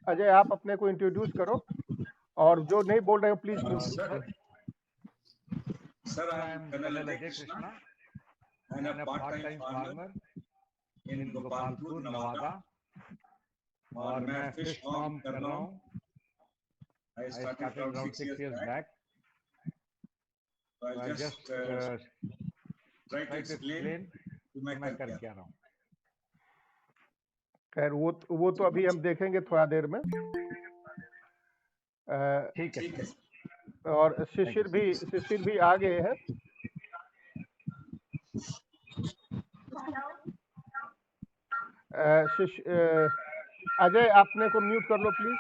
अजय आप अपने को इंट्रोड्यूस करो और जो नहीं बोल रहे हो please mute Sir, Sir, I I am am Colonel Colonel Ajay Ajay Krishna Krishna and a and a part-time part-time farmer farmer in in Gopalpur, Gopalpur Nevada. Nawada और और मैं मैं फिश फिश फार्म फार्म कर कर रहा रहा हूँ. हूँ. I I started started around around 6 6 years years back. back. So I'll So I just just try to try to explain explain कि मैं कि मैं कर कर क्या क्या रहा हूँ. खैर वो तो अभी हम देखेंगे थोड़ा देर में। ठीक है ठीक है. सर. और Thank you, शिशिर भी आ गए हैं। अजय आपने को म्यूट कर लो प्लीज।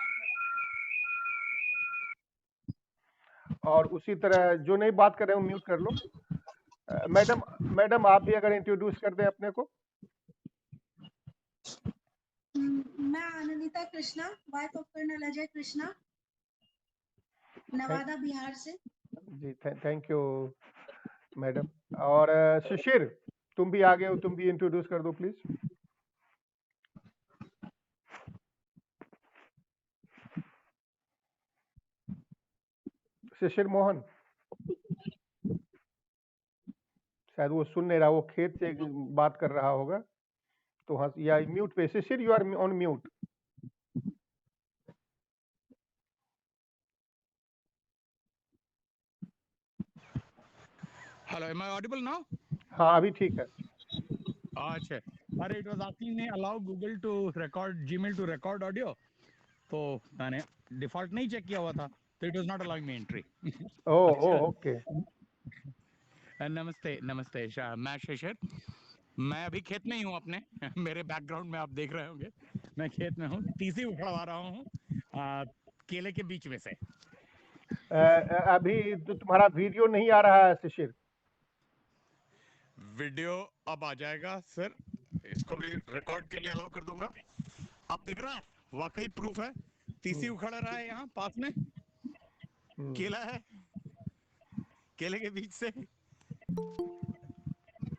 और उसी तरह जो नहीं बात कर रहे हो म्यूट कर लो। मैडम आप भी अगर इंट्रोड्यूस कर दें अपने को। मैं Anandita Krishna, wife of colonel Ajay Krishna, Nawada Bihar से। जी थैंक यू मैडम। और शिशिर तुम भी आ गए हो, तुम भी इंट्रोड्यूस कर दो प्लीज। शिशिर मोहन शायद वो सुन नहीं रहा, वो खेत से बात कर रहा होगा तो हाँ या म्यूट पे। Shishir you are on mute. Hello, am I audible now? हाँ अभी ठीक है। अच्छा, अरे it was asking me allow Google to record Gmail to record audio, तो मैंने डिफॉल्ट नहीं चेक किया हुआ था, तो it was not allowing me entry. Oh okay. नमस्ते नमस्ते, मैं शिशिर, मैं अभी खेत में ही हूँ अपने। मेरे बैकग्राउंड में आप देख रहे होंगे मैं खेत में हूँ, तीसी उखड़वा रहा हूँ केले के बीच में से। अभी तो तुम्हारा वीडियो नहीं आ रहा है शिशिर। वीडियो अब आ जाएगा सर, इसको भी रिकॉर्ड के लिए अलाउ कर दूंगा। आप देख रहे हैं, वाकई प्रूफ है, तीसी उखड़ रहा है यहाँ पास में, केला है केले के बीच से।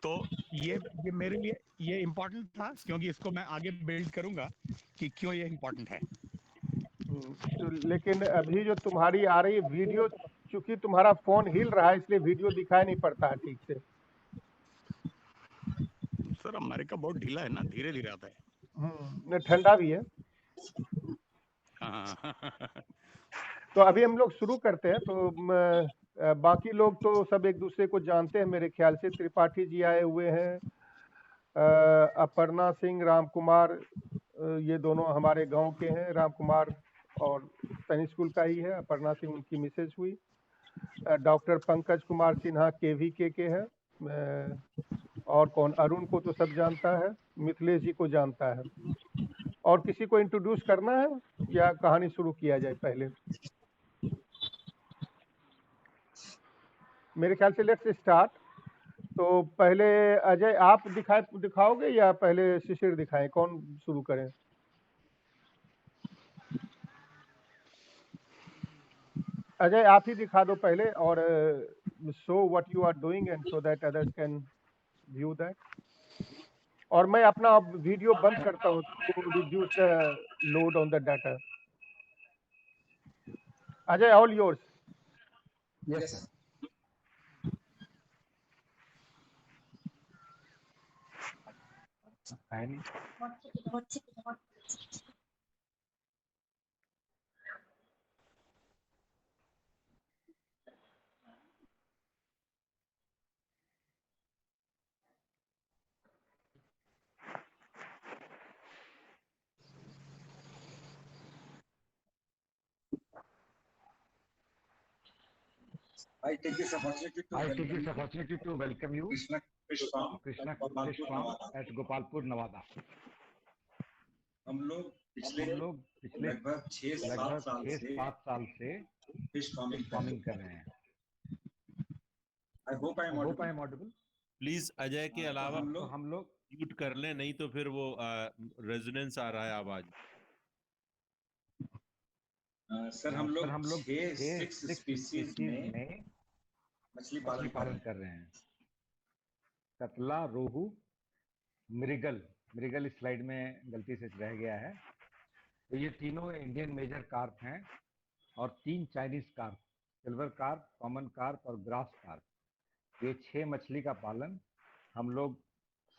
तो ये मेरे लिए ये इम्पोर्टेंट था, क्योंकि इसको मैं आगे बिल्ड करूंगा कि क्यों ये इम्पोर्टेंट है। तो लेकिन अभी जो तुम्हारी आ रही वीडियो, चूंकि तुम्हारा फोन हिल रहा है इसलिए वीडियो दिखाई नहीं पड़ता है ठीक से। सर अमेरिका बहुत ढीला है ना, धीरे धीरे आता है। ठंडा भी है। तो अभी हम लोग शुरू करते हैं। तो बाकी लोग तो सब एक दूसरे को जानते हैं मेरे ख्याल से। त्रिपाठी जी आए हुए हैं, अपर्णा सिंह, राम कुमार, ये दोनों हमारे गांव के हैं। राम कुमार और सैनिक स्कूल का ही है, अपर्णा सिंह उनकी मिसेज हुई। डॉक्टर पंकज कुमार सिन्हा केवीके के हैं। और कौन, अरुण को तो सब जानता है, मिथिलेश जी को जानता है। और किसी को इंट्रोड्यूस करना है या कहानी शुरू किया जाए पहले? मेरे ख्याल से लेट्स स्टार्ट। तो पहले अजय आप दिखाओगे या पहले शिशिर दिखाएं, कौन शुरू करें? अजय आप ही दिखा दो पहले और show what you are doing and so that others can view that. और मैं अपना वीडियो बंद करता हूँ to reduce the load on the data. Ajay all yours. Yes, sir. I take this opportunity to welcome you Krishna Fish Farm at Gopalpur, Nevada. हम लोग पिछले लगभग 6-7 साल से फिश फार्मिंग कर रहे हैं। I hope I am audible. Please Ajay के अलावा हम लोग म्यूट कर लें, नहीं तो फिर वो रेजोनेंस आ रहा है आवाज। सर हम लोग 6 स्पीसीज में मछली पालन कर रहे हैं। कतला, रोहू, मृगल इस स्लाइड में गलती से रह गया है, तो ये तीनों इंडियन मेजर कार्प हैं और 3 Chinese carp, silver carp, common carp और ग्रास कार्प। ये 6 मछली का पालन हम लोग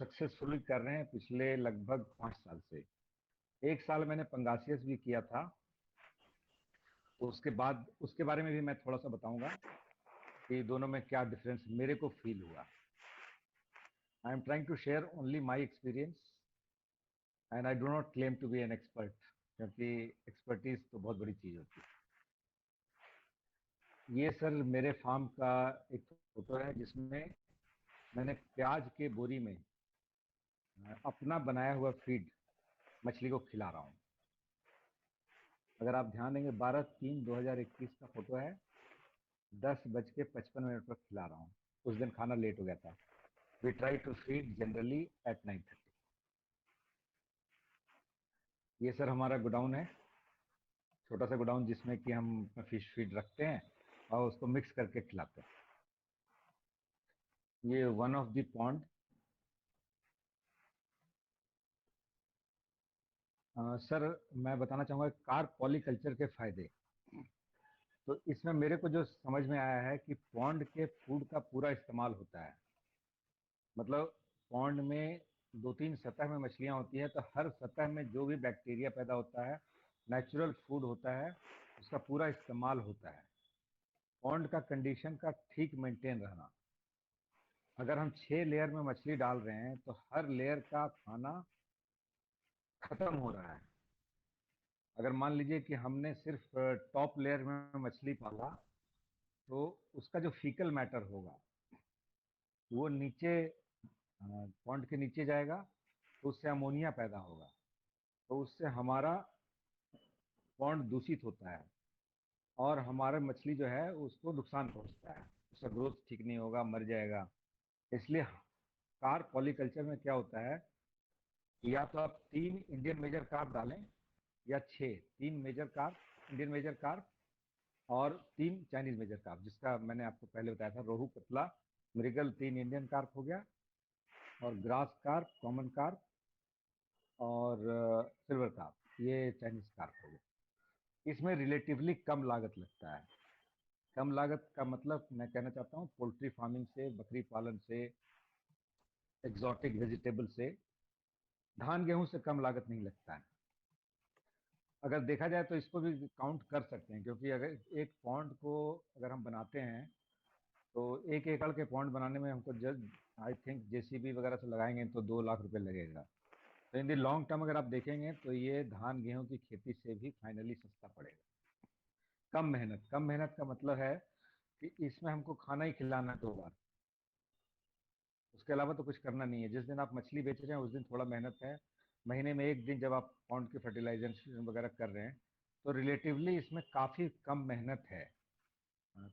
सक्सेसफुली कर रहे हैं पिछले लगभग 5 साल से। एक साल मैंने पंगासियस भी किया था, उसके बाद उसके बारे में भी मैं थोड़ा सा बताऊंगा कि दोनों में क्या डिफरेंस मेरे को फील हुआ। I am trying to share only my experience and I do not claim to be an expert, क्योंकि एक्सपर्टीज तो बहुत बड़ी चीज होती है। ये सर मेरे फार्म का एक फोटो है जिसमें मैंने प्याज के बोरी में अपना बनाया हुआ फीड मछली को खिला रहा हूँ। अगर आप ध्यान देंगे 12/3/2021 का फोटो है, 10:55 पर खिला रहा हूँ। उस दिन खाना लेट हो गया था। We try to feed generally at 9:30। ये सर हमारा गोडाउन है, छोटा सा गोडाउन जिसमें कि हम फिश फीड रखते हैं और उसको मिक्स करके खिलाते हैं। ये one of the pond. Sir मैं बताना चाहूँगा कार्प पॉलीकल्चर के फायदे। तो इसमें मेरे को जो समझ में आया है कि पॉन्ड के फूड का पूरा इस्तेमाल होता है। मतलब पॉन्ड में 2-3 सतह में मछलियाँ होती हैं, तो हर सतह में जो भी बैक्टीरिया पैदा होता है, नेचुरल फूड होता है, उसका पूरा इस्तेमाल होता है। पॉन्ड का कंडीशन का ठीक मेंटेन रहना। अगर हम 6 लेयर में मछली डाल रहे हैं तो हर लेयर का खाना खत्म हो रहा है। अगर मान लीजिए कि हमने सिर्फ टॉप लेयर में मछली पाला, तो उसका जो फीकल मैटर होगा वो नीचे पॉन्ड के नीचे जाएगा, तो उससे अमोनिया पैदा होगा, तो उससे हमारा पॉन्ड दूषित होता है और हमारा मछली जो है उसको नुकसान पहुंचता है, उसका ग्रोथ ठीक नहीं होगा, मर जाएगा। इसलिए कार्प पॉलीकल्चर में क्या होता है, या तो आप 3 इंडियन मेजर कार्प डालें या 6, 3 major carp, Indian major carp और 3 चाइनीज मेजर कार्प, जिसका मैंने आपको पहले बताया था, रोहू, कतला, मृगल 3 इंडियन कार्प हो गया, और ग्रास कार्प, कॉमन कार्प और सिल्वर कार्प ये चाइनीज कार्प हो गया। इसमें रिलेटिवली कम लागत लगता है। कम लागत का मतलब मैं कहना चाहता हूँ पोल्ट्री फार्मिंग से, बकरी पालन से, एक्सोटिक वेजिटेबल से, धान गेहूं से कम लागत नहीं लगता है। अगर देखा जाए तो इसको भी काउंट कर सकते हैं, क्योंकि अगर एक पॉन्ड को अगर हम बनाते हैं तो 1 एकड़ के पॉन्ड बनाने में हमको आई थिंक जेसीबी वगैरह से लगाएंगे तो 2 लाख रुपए लगेगा। तो इन दी लॉन्ग टर्म अगर आप देखेंगे तो ये धान गेहूं की खेती से भी फाइनली सस्ता पड़ेगा। कम मेहनत का मतलब है कि इसमें हमको खाना ही खिलाना है 2 बार, उसके अलावा तो कुछ करना नहीं है। जिस दिन आप मछली बेच रहे हैं उस दिन थोड़ा मेहनत है, महीने में 1 दिन जब आप पॉन्ड के फर्टिलाइजेशन वगैरह कर रहे हैं, तो रिलेटिवली इसमें काफ़ी कम मेहनत है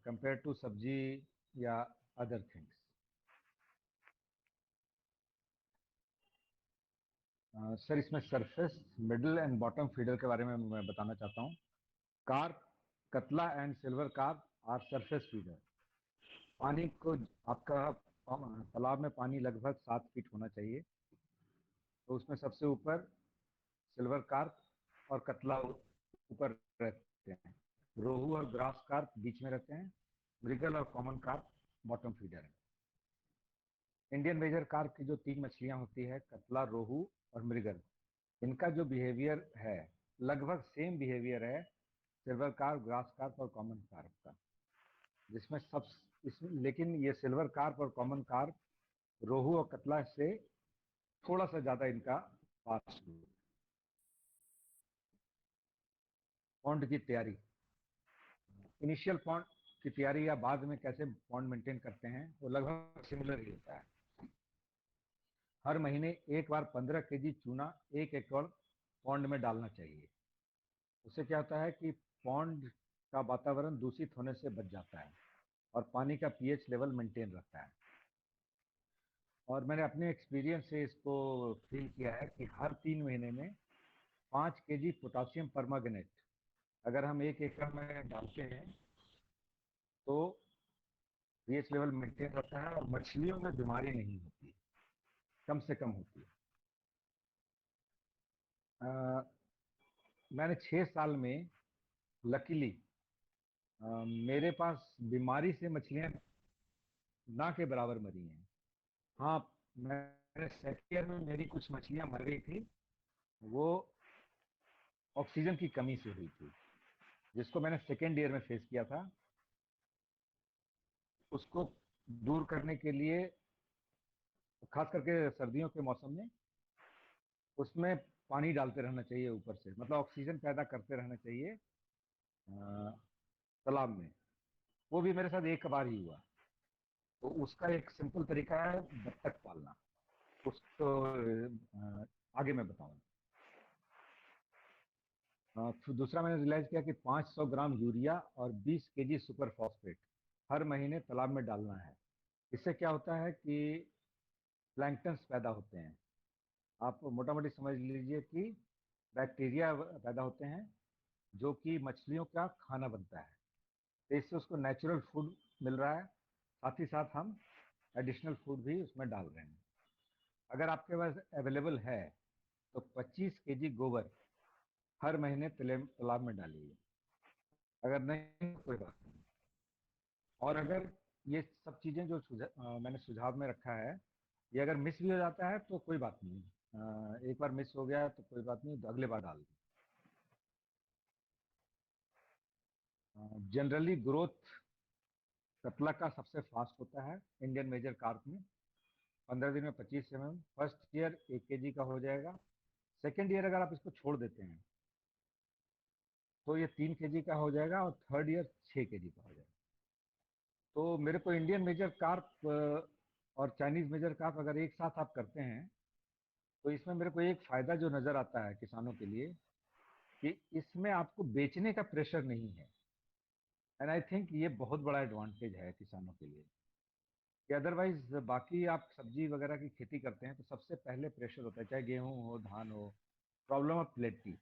कंपेयर टू सब्जी या अदर थिंग्स। सर इसमें surface, middle and bottom feeder के बारे में मैं बताना चाहता हूँ। Carp, catla and silver carp are surface feeder. पानी को आपका तालाब में पानी लगभग 7 फीट होना चाहिए, तो उसमें सबसे ऊपर सिल्वर कार्प और कतला ऊपर रहते हैं, रोहू और ग्रास कार्प बीच में रहते हैं, मृगल और कॉमन कार्प बॉटम फीडर है। इंडियन मेजर कार्प की जो 3 मछलियां होती है, कतला, रोहू और मृगल, इनका जो बिहेवियर है लगभग सेम बिहेवियर है सिल्वर कार्प, ग्रास कार्प और कॉमन कार्प का, जिसमें लेकिन ये सिल्वर कार्प और कॉमन कार्प रोहू और कतला से थोड़ा सा ज्यादा इनका फास्ट ग्रोथ। पॉन्ड की तैयारी, इनिशियल पॉन्ड की तैयारी या बाद में कैसे पॉन्ड मेंटेन करते हैं वो लगभग सिमिलर ही होता है। हर महीने एक बार 15 केजी चूना 1 एकड़ पॉन्ड में डालना चाहिए। उससे क्या होता है कि पॉन्ड का वातावरण दूषित होने से बच जाता है और पानी का पीएच लेवल मेंटेन रहता है। और मैंने अपने एक्सपीरियंस से इसको फील किया है कि हर 3 महीने में 5 केजी पोटासियम परमागनेट अगर हम 1 एकड़ में डालते हैं तो पीएच लेवल मेंटेन रहता है और मछलियों में बीमारी नहीं होती, कम से कम होती है। मैंने 6 साल में लकीली मेरे पास बीमारी से मछलियां ना के बराबर मरी हैं। हाँ, मैंने सेकेंड ईयर में मेरी कुछ मछलियां मर गई थी, वो ऑक्सीजन की कमी से हुई थी, जिसको मैंने सेकेंड ईयर में फेस किया था। उसको दूर करने के लिए, खास करके सर्दियों के मौसम में, उसमें पानी डालते रहना चाहिए ऊपर से, मतलब ऑक्सीजन पैदा करते रहना चाहिए तालाब में। वो भी मेरे साथ एक बार ही हुआ। तो उसका एक सिंपल तरीका है बत्तख पालना। उसको आगे मैं बताऊंगा। फिर दूसरा मैंने रियलाइज किया कि 500 ग्राम यूरिया और 20 केजी सुपर फॉस्फेट हर महीने तालाब में डालना है। इससे क्या होता है कि प्लैंक्टन्स पैदा होते हैं। आप मोटा मोटी समझ लीजिए कि बैक्टीरिया पैदा होते हैं जो कि मछलियों का खाना बनता है। तो इससे उसको नेचुरल फूड मिल रहा है, साथ ही साथ हम एडिशनल फूड भी उसमें डाल रहे हैं। अगर आपके पास अवेलेबल है तो 25 केजी गोबर हर महीने तालाब में डालिए। अगर नहीं तो कोई बात नहीं। और अगर ये सब चीज़ें जो मैंने सुझाव में रखा है, ये अगर मिस भी हो जाता है तो कोई बात नहीं। एक बार मिस हो गया तो कोई बात नहीं, तो अगले बार डाल दें। जनरली ग्रोथ कतला का सबसे फास्ट होता है इंडियन मेजर कार्प में। 15 दिन में 25 mm। फर्स्ट ईयर 1 kg का हो जाएगा। सेकेंड ईयर अगर आप इसको छोड़ देते हैं तो ये 3 kg का हो जाएगा, और थर्ड ईयर 6 kg का हो जाएगा। तो मेरे को इंडियन मेजर कार्प और चाइनीज मेजर कार्प अगर एक साथ आप करते हैं तो इसमें मेरे को एक फायदा जो नजर आता है किसानों के लिए, कि इसमें आपको बेचने का प्रेशर नहीं है। एंड आई थिंक ये बहुत बड़ा एडवांटेज है किसानों के लिए, कि अदरवाइज बाकी आप सब्जी वगैरह की खेती करते हैं तो सबसे पहले प्रेशर होता है, चाहे गेहूं हो, धान हो, प्रॉब्लम ऑफ प्लेटी,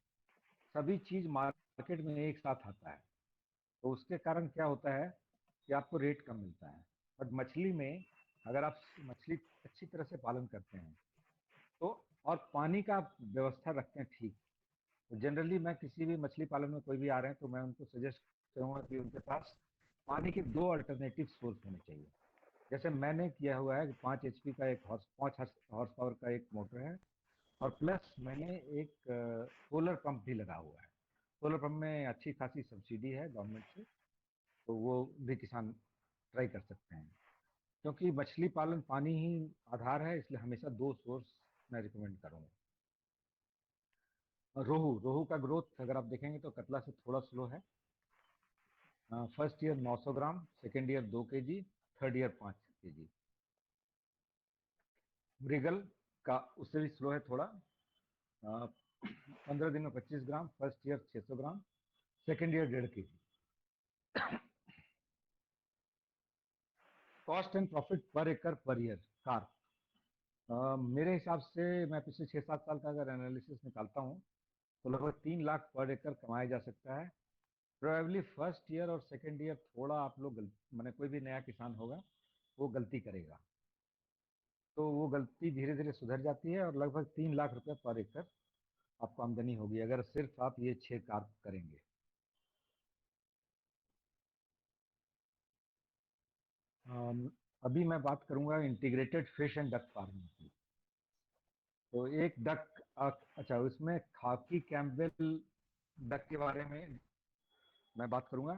सभी चीज मार्केट में एक साथ आता है। तो उसके कारण क्या होता है कि आपको रेट कम मिलता है। बट मछली में अगर आप मछली अच्छी तरह से पालन करते हैं तो, और पानी का व्यवस्था रखते हैं ठीक, तो जनरली मैं किसी भी मछली पालन में कोई भी आ रहे हैं तो मैं उनको सजेस्ट करूँगा कि उनके पास पानी के 2 अल्टरनेटिव सोर्स होने चाहिए। जैसे मैंने किया हुआ है कि 5 HP का एक पाँच हॉर्स पावर का एक मोटर है, और प्लस मैंने एक सोलर पंप भी लगा हुआ है। सोलर पंप में अच्छी खासी सब्सिडी है गवर्नमेंट से, तो वो भी किसान ट्राई कर सकते हैं। क्योंकि मछली पालन पानी ही आधार है, इसलिए हमेशा 2 सोर्स मैं रिकमेंड करूँगा। रोहू रोहू का ग्रोथ अगर आप देखेंगे तो कतला से थोड़ा स्लो है। First year 900 gram, second year 2 kg, third year 5 kg। Mrigal का उससे भी स्लो है थोड़ा। 15 दिन में 25 gram, first year 600 gram, second year 1.5 kg। Cost and profit पर एकड़ पर ईयर कार्प, मेरे हिसाब से मैं पिछले 6-7 साल का अगर एनालिसिस निकालता हूँ तो लगभग 3 लाख पर एकड़ कमाया जा सकता है। प्रोबेबली फर्स्ट ईयर और सेकेंड ईयर थोड़ा आप लोग मैंने कोई भी नया किसान होगा वो गलती करेगा, तो वो गलती धीरे धीरे सुधर जाती है, और लगभग 3 लाख रुपए पर एकड़ आपको आमदनी होगी अगर सिर्फ आप ये 6 कार्प करेंगे। अभी मैं बात करूंगा integrated fish and duck farming की। तो एक डक, अच्छा, उसमें खाकी कैम्पबेल डक के बारे में मैं बात करूंगा।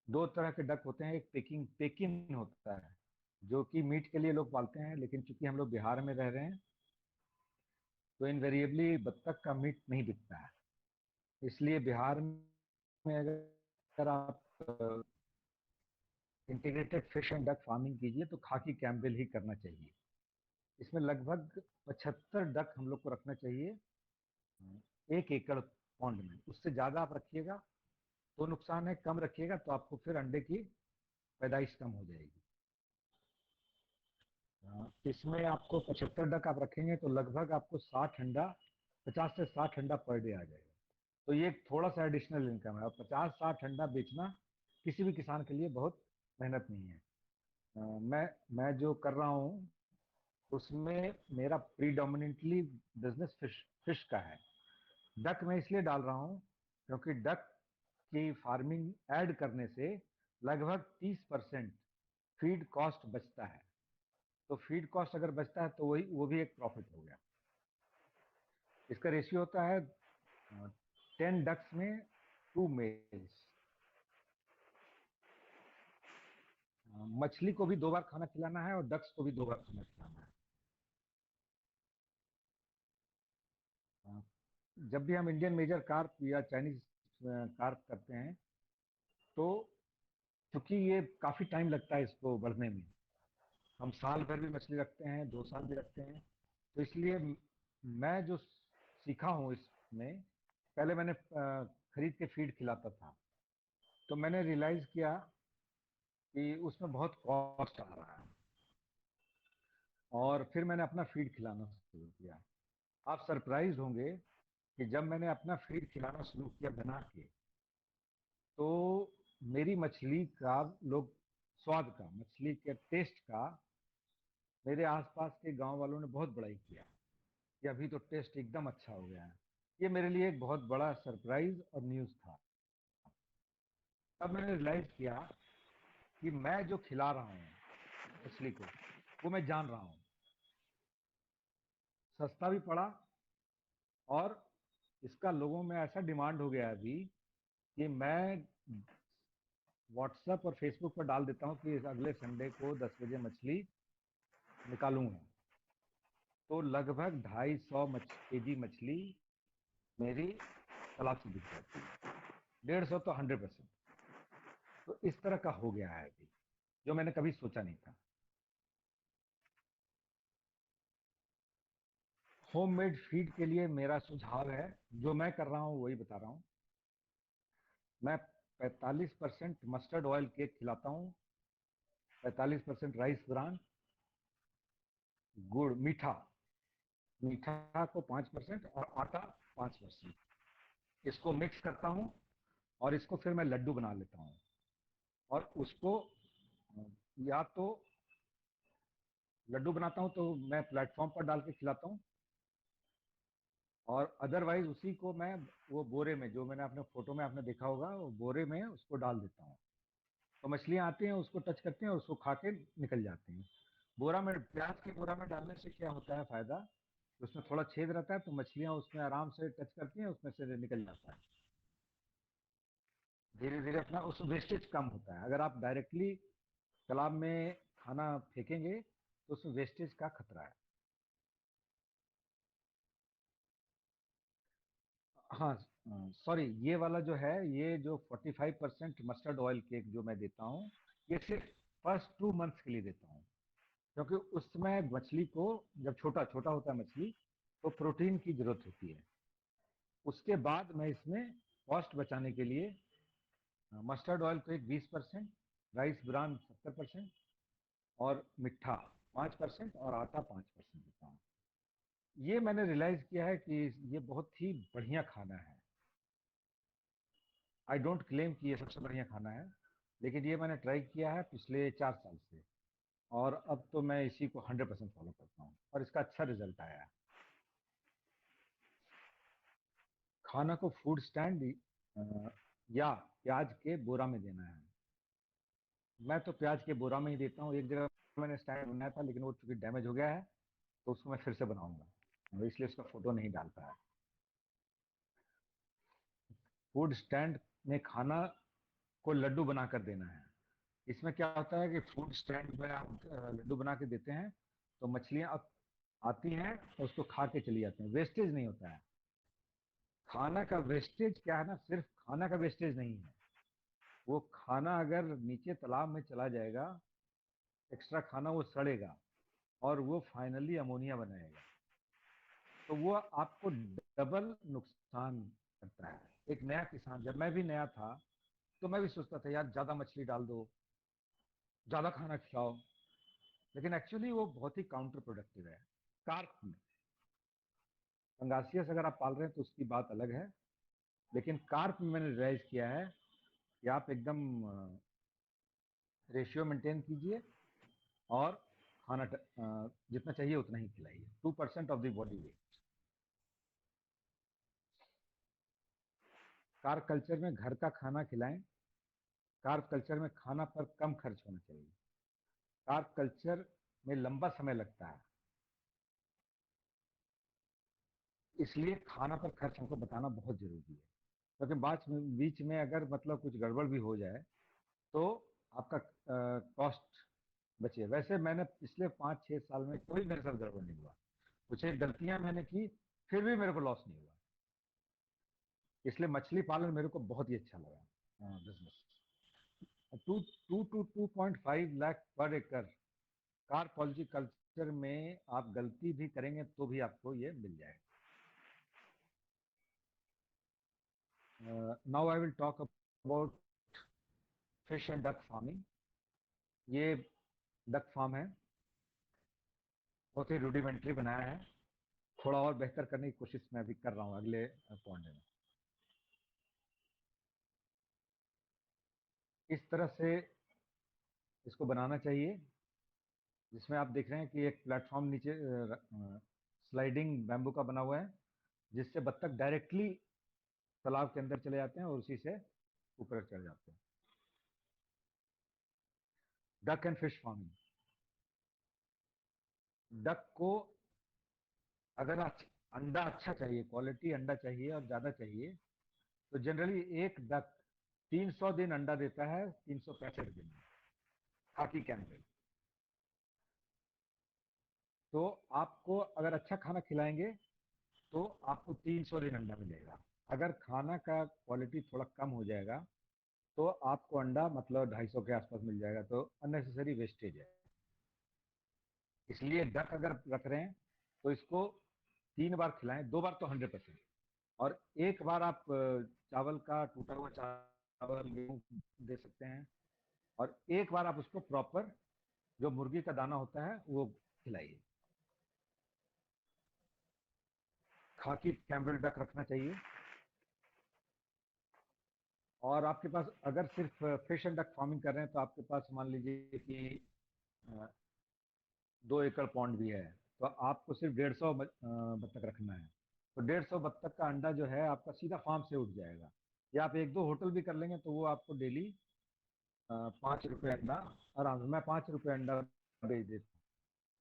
2 तरह के डक होते हैं। एक पेकिंग पेकिन होता है जो कि मीट के लिए लोग पालते हैं, लेकिन चूंकि हम लोग बिहार में रह रहे हैं तो इनवेरिएबली बत्तख का मीट नहीं बिकता है, इसलिए बिहार में अगर आप integrated fish and duck farming कीजिए तो खाकी कैम्पबेल ही करना चाहिए। इसमें लगभग 75 डक हम लोग को रखना चाहिए 1 एकड़ पॉन्ड में। उससे ज़्यादा आप रखिएगा तो नुकसान है, कम रखिएगा तो आपको फिर अंडे की पैदाइश कम हो जाएगी। इसमें आपको 75 डक आप रखेंगे तो लगभग आपको 60 अंडा, 50 से 60 अंडा पर डे आ जाएगा। तो ये थोड़ा सा एडिशनल इनकम है, और 50-60 अंडा बेचना किसी भी किसान के लिए बहुत मेहनत नहीं है। मैं जो कर रहा हूँ उसमें मेरा प्रीडोमिनेंटली बिजनेस फिश का है, डक मैं इसलिए डाल रहा हूँ क्योंकि डक की फार्मिंग ऐड करने से लगभग 30% फीड कॉस्ट बचता है। तो फीड कॉस्ट अगर बचता है तो वो भी एक प्रॉफिट हो गया। इसका रेशियो होता है 10 डक्स में 2 मेल्स। मछली को भी 2 बार खाना खिलाना है और डक्स को भी 2 बार खाना खिलाना है। जब भी हम इंडियन मेजर कार्प या चाइनीज कार्प करते हैं तो क्योंकि ये काफ़ी टाइम लगता है इसको बढ़ने में, हम साल भर भी मछली रखते हैं, 2 साल भी रखते हैं, तो इसलिए मैं जो सीखा हूँ इसमें, पहले मैंने खरीद के फीड खिलाता था, तो मैंने रियलाइज किया कि उसमें बहुत कॉस्ट आ रहा है और फिर मैंने अपना फीड खिलाना शुरू किया। आप सरप्राइज होंगे कि जब मैंने अपना फीड खिलाना शुरू किया बना के, तो मेरी मछली का स्वाद का, मछली के टेस्ट का मेरे आसपास के गांव वालों ने बहुत बड़ाई किया कि अभी तो टेस्ट एकदम अच्छा हो गया है। ये मेरे लिए एक बहुत बड़ा सरप्राइज और न्यूज़ था। तब मैंने रियलाइज किया कि मैं जो खिला रहा हूँ मछली को, वो मैं जान रहा हूँ, सस्ता भी पड़ा और इसका लोगों में ऐसा डिमांड हो गया अभी कि मैं व्हाट्सएप और फेसबुक पर डाल देता हूँ कि अगले संडे को 10 बजे मछली निकालूंगा, तो लगभग 250 केजी मछली मेरी तालाब से दिख जाती है। 150 तो 100%। तो इस तरह का हो गया है अभी, जो मैंने कभी सोचा नहीं था। होममेड फीड के लिए मेरा सुझाव है, जो मैं कर रहा हूँ वही बता रहा हूँ। मैं 45% मस्टर्ड ऑयल केक खिलाता हूँ, 45% राइस ब्रान, गुड़ मीठा को 5% और आटा 5%, इसको मिक्स करता हूँ और इसको फिर मैं लड्डू बना लेता हूँ और उसको या तो लड्डू बनाता हूँ तो मैं प्लेटफॉर्म पर डाल के खिलाता हूँ, और अदरवाइज उसी को मैं वो बोरे में, जो मैंने अपने फोटो में आपने देखा होगा, वो बोरे में उसको डाल देता हूँ। तो मछलियाँ आती हैं, उसको टच करती हैं और उसको खा के निकल जाती हैं। बोरा में, प्याज के बोरा में डालने से क्या होता है फायदा, उसमें थोड़ा छेद रहता है तो मछलियाँ उसमें आराम से टच करती हैं, उसमें से निकल जाता है। धीरे धीरे अपना उस वेस्टेज कम होता है। अगर आप डायरेक्टली तालाब में खाना फेंकेंगे तो उसमें वेस्टेज का खतरा है। हाँ, सॉरी, ये वाला जो है, ये जो 45% मस्टर्ड ऑयल केक जो मैं देता हूँ, ये सिर्फ फर्स्ट 2 मंथ्स के लिए देता हूँ, क्योंकि उसमें मछली को, जब छोटा छोटा होता है मछली, तो प्रोटीन की जरूरत होती है। उसके बाद मैं इसमें कॉस्ट बचाने के लिए mustard oil cake 20%, rice bran 70% और मिठा 5% और आटा 5% देता हूँ। ये मैंने रियलाइज किया है कि ये बहुत ही बढ़िया खाना है। आई डोंट क्लेम कि ये सबसे बढ़िया खाना है, लेकिन ये मैंने ट्राई किया है पिछले 4 साल से, और अब तो मैं इसी को 100% फॉलो करता हूँ और इसका अच्छा रिजल्ट आया है। खाना को फूड स्टैंड या प्याज के बोरा में देना है। मैं तो प्याज के बोरा में ही देता हूँ। एक जगह मैंने स्टैंड बनाया था, लेकिन वो चूंकि डैमेज हो गया है तो उसको मैं फिर से बनाऊंगा, इसलिए उसका फोटो नहीं डाल पाया। फूड स्टैंड में खाना को लड्डू बनाकर देना है। इसमें क्या होता है कि फूड स्टैंड में आप लड्डू बना के देते हैं तो मछलियां आती हैं और उसको खा के चली जाती हैं, वेस्टेज नहीं होता है। खाना का वेस्टेज क्या है ना, सिर्फ खाना का वेस्टेज नहीं है, वो खाना अगर नीचे तालाब में चला जाएगा, एक्स्ट्रा खाना, वो सड़ेगा और वो फाइनली अमोनिया बनाएगा, तो वो आपको डबल नुकसान करता है। एक नया किसान, जब मैं भी नया था तो मैं भी सोचता था यार ज्यादा मछली डाल दो, ज्यादा खाना खिलाओ, लेकिन एक्चुअली वो बहुत ही काउंटर प्रोडक्टिव है। कार्प में, पंगासियस अगर आप पाल रहे हैं तो उसकी बात अलग है, लेकिन कार्प में मैंने रियलाइज किया है कि आप एकदम रेशियो मेंटेन कीजिए और खाना जितना चाहिए उतना ही खिलाइए, 2% of the body weight. Carb culture में घर का खाना खिलाएं। कार्ब कल्चर में खाना पर कम खर्च होना चाहिए। कार्ब कल्चर में लंबा समय लगता है, इसलिए खाना पर खर्च हमको बताना बहुत जरूरी है, क्योंकि बीच में अगर मतलब कुछ गड़बड़ भी हो जाए तो आपका कॉस्ट बचे। वैसे मैंने पिछले 5-6 साल में कोई मेरे साथ गड़बड़ नहीं हुआ। कुछ एक गलतियां मैंने की, फिर भी मेरे को लॉस नहीं हुआ। इसलिए मछली पालन मेरे को बहुत ही अच्छा लगा बिजनेस। 2 to 2.5 लाख पर एकड़ कार्ब पॉलिसी कल्चर में आप गलती भी करेंगे तो भी आपको ये मिल जाएगा। Now I will talk about fish and duck farming. ये डक फार्म है, बहुत ही रूडिमेंट्री बनाया है। थोड़ा और बेहतर करने की कोशिश मैं अभी कर रहा हूँ अगले पॉइंट में। इस तरह से इसको बनाना चाहिए, जिसमें आप देख रहे हैं कि एक प्लेटफॉर्म नीचे स्लाइडिंग बैम्बू का बना हुआ है, जिससे बत्तख डायरेक्टली तालाब के अंदर चले जाते हैं और उसी से ऊपर चढ़ जाते हैं। Duck and fish farming. Duck को अगर अंडा अच्छा चाहिए, क्वालिटी अंडा चाहिए और ज्यादा चाहिए, तो जनरली एक डक 300 दिन अंडा देता है, 365 दिन में, खाकी कैमरे। तो आपको अगर अच्छा खाना खिलाएंगे तो आपको 300 दिन अंडा मिलेगा। अगर खाना का क्वालिटी थोड़ा कम हो जाएगा तो आपको अंडा मतलब 250 के आसपास मिल जाएगा, तो अननेसेसरी वेस्टेज है। इसलिए डक अगर रख रहे हैं तो इसको 3 बार खिलाएं, 2 बार तो 100%, और 1 बार आप चावल का टूटा हुआ चावल गेहूं दे सकते हैं, और 1 बार आप उसको प्रॉपर जो मुर्गी का दाना होता है वो खिलाइए। खाकी कैम्बेल डक रखना चाहिए। और आपके पास अगर सिर्फ फिश एंड डक फार्मिंग कर रहे हैं तो आपके पास मान लीजिए कि 2 एकड़ पॉन्ड भी है, तो आपको सिर्फ 150 बत्तख रखना है, तो 150 बत्तख का अंडा जो है आपका सीधा फार्म से उठ जाएगा। या आप 1-2 होटल भी कर लेंगे तो वो आपको डेली 5 रुपये अंडा आराम से, मैं 5 रुपये अंडा बेच देता हूँ,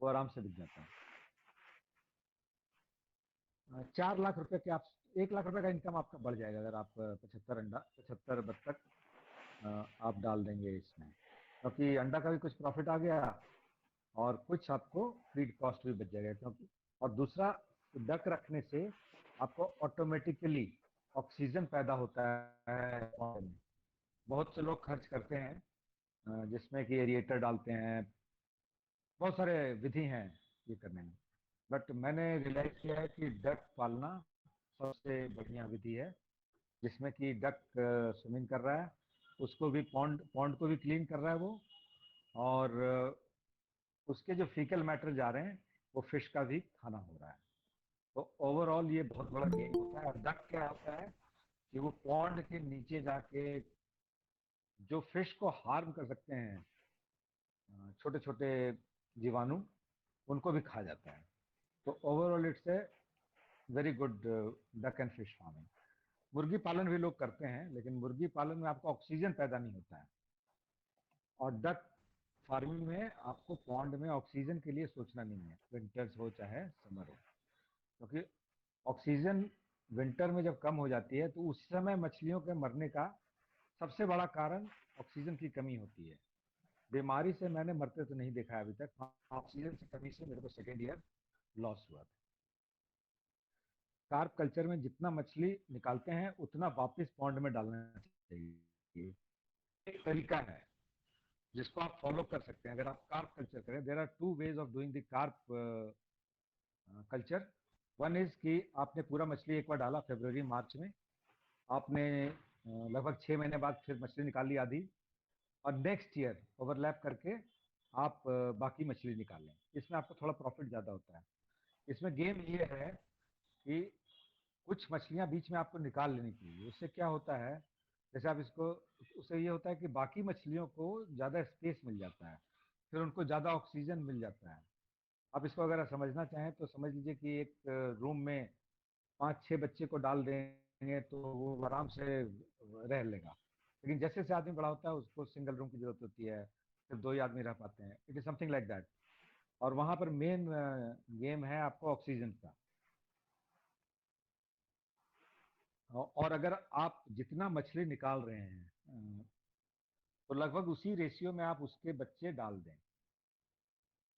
वो आराम से बिक जाता है। 4 लाख रुपए के आप 1 लाख रुपए का इनकम आपका बढ़ जाएगा अगर आप 75 बत्तख आप डाल देंगे इसमें, क्योंकि अंडा का भी कुछ प्रॉफिट आ गया और कुछ आपको फीड कॉस्ट भी बच जाएगा। क्योंकि और दूसरा, डक रखने से आपको ऑटोमेटिकली ऑक्सीजन पैदा होता है। बहुत से लोग खर्च करते हैं जिसमें कि एरिएटर डालते हैं, बहुत सारे विधि हैं ये करने में, बट मैंने रियलाइज किया है कि डक पालना सबसे बढ़िया विधि है, जिसमें कि डक स्विमिंग कर रहा है, उसको भी पॉन्ड को भी क्लीन कर रहा है वो, और उसके जो फीकल मैटर जा रहे हैं वो फिश का भी खाना हो रहा है। तो ओवरऑल ये बहुत बड़ा गेम होता है। डक क्या होता है कि वो पॉन्ड के नीचे जाके जो फिश को हार्म कर सकते हैं, छोटे छोटे जीवाणु, उनको भी खा जाता है। तो overall it's a very good duck and fish farming. मुर्गी पालन भी लोग करते हैं, लेकिन मुर्गी पालन में आपको ऑक्सीजन पैदा नहीं होता है, और डक फार्मिंग में आपको पॉन्ड में ऑक्सीजन के लिए सोचना नहीं है, विंटर्स हो चाहे समर हो, क्योंकि ऑक्सीजन विंटर में जब कम हो जाती है तो उस समय मछलियों के मरने का सबसे बड़ा कारण ऑक्सीजन की कमी होती है। बीमारी से मैंने मरते तो नहीं देखा अभी तक, ऑक्सीजन की कमी से मेरे को 2nd ईयर लॉस हुआ था। कार्प कल्चर में जितना मछली निकालते हैं उतना वापस पॉन्ड में डालना चाहिए। एक तरीका है जिसको आप फॉलो कर सकते हैं अगर आप कार्प कल्चर करें। There are 2 ways of doing the carp culture. One is कि आपने पूरा मछली एक बार डाला फरवरी मार्च में, आपने लगभग 6 महीने बाद फिर मछली निकाल ली आधी, और नेक्स्ट ईयर ओवरलैप करके आप बाकी मछली निकाल लें। इसमें आपको थोड़ा प्रॉफिट ज़्यादा होता है। इसमें गेम ये है कि कुछ मछलियां बीच में आपको निकाल लेनी चाहिए। उससे क्या होता है, जैसे आप इसको, उससे ये होता है कि बाकी मछलियों को ज़्यादा स्पेस मिल जाता है, फिर उनको ज़्यादा ऑक्सीजन मिल जाता है। आप इसको अगर समझना चाहें तो समझ लीजिए कि एक रूम में 5-6 बच्चे को डाल दें देंगे तो वो आराम से रह लेगा। लेकिन जैसे जैसे आदमी बड़ा होता है उसको सिंगल रूम की जरूरत होती है, सिर्फ 2 ही आदमी रह पाते हैं। It is something like that. और वहां पर मेन गेम है आपको ऑक्सीजन का। और अगर आप जितना मछली निकाल रहे हैं तो लगभग उसी रेशियो में आप उसके बच्चे डाल दें।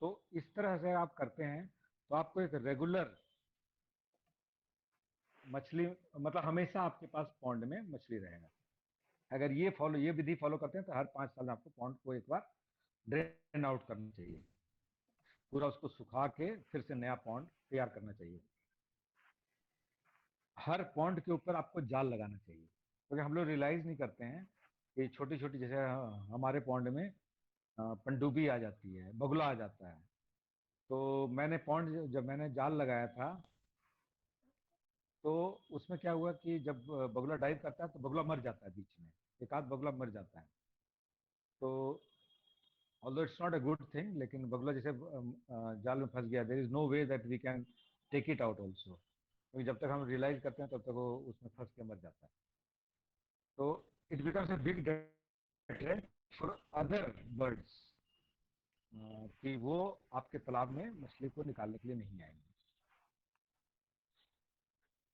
तो इस तरह से आप करते हैं तो आपको एक रेगुलर मछली, मतलब हमेशा आपके पास पॉन्ड में मछली रहेगा। अगर ये विधि फॉलो करते हैं तो हर 5 साल में आपको पॉन्ड को एक बार ड्रेन आउट करना चाहिए, पूरा उसको सुखा के फिर से नया पॉन्ड तैयार करना चाहिए। हर पॉन्ड के ऊपर आपको जाल लगाना चाहिए, क्योंकि हम लोग रियलाइज नहीं करते हैं कि छोटी छोटी, जैसे हमारे पॉन्ड में पनडुब्बी आ जाती है, बगुला आ जाता है। तो जब मैंने जाल लगाया था तो उसमें क्या हुआ कि जब बगुला डाइव करता है तो बगुला मर जाता है, बीच में एक आध बगुला मर जाता है। तो although it's not a good thing, लेकिन बगुला जैसे जाल में फंस गया, there is no way that we can take it out also, क्योंकि जब तक हम रियलाइज करते हैं तब तक वो उसमें फंस के मर जाता है। तो it becomes a big deterrent for other birds कि वो आपके तालाब में मछली को निकालने के लिए नहीं आएंगे।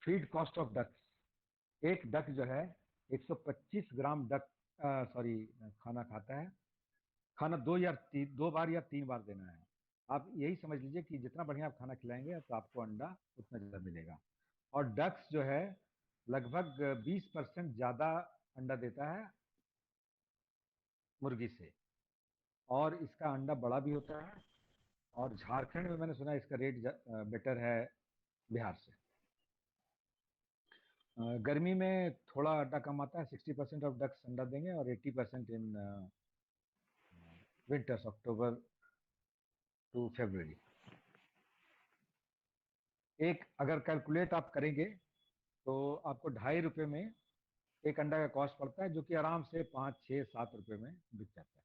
फीड कॉस्ट ऑफ डक्स, एक डक जो है 125 ग्राम खाना खाता है। खाना 2 बार या 3 बार देना है। आप यही समझ लीजिए कि जितना बढ़िया आप खाना खिलाएंगे तो आपको अंडा उतना ज़्यादा मिलेगा। और डक्स जो है लगभग 20% ज़्यादा अंडा देता है मुर्गी से, और इसका अंडा बड़ा भी होता है। और झारखंड में मैंने सुना है इसका रेट बेटर है बिहार से। गर्मी में थोड़ा अंडा कम आता है, 60% ऑफ डक्स अंडा देंगे और 80% इन विंटर्स, अक्टूबर टू फरवरी। एक अगर कैलकुलेट आप करेंगे तो आपको ₹2.5 में एक अंडा का कॉस्ट पड़ता है, जो कि आराम से 5, 6, 7 रुपए में बिक जाता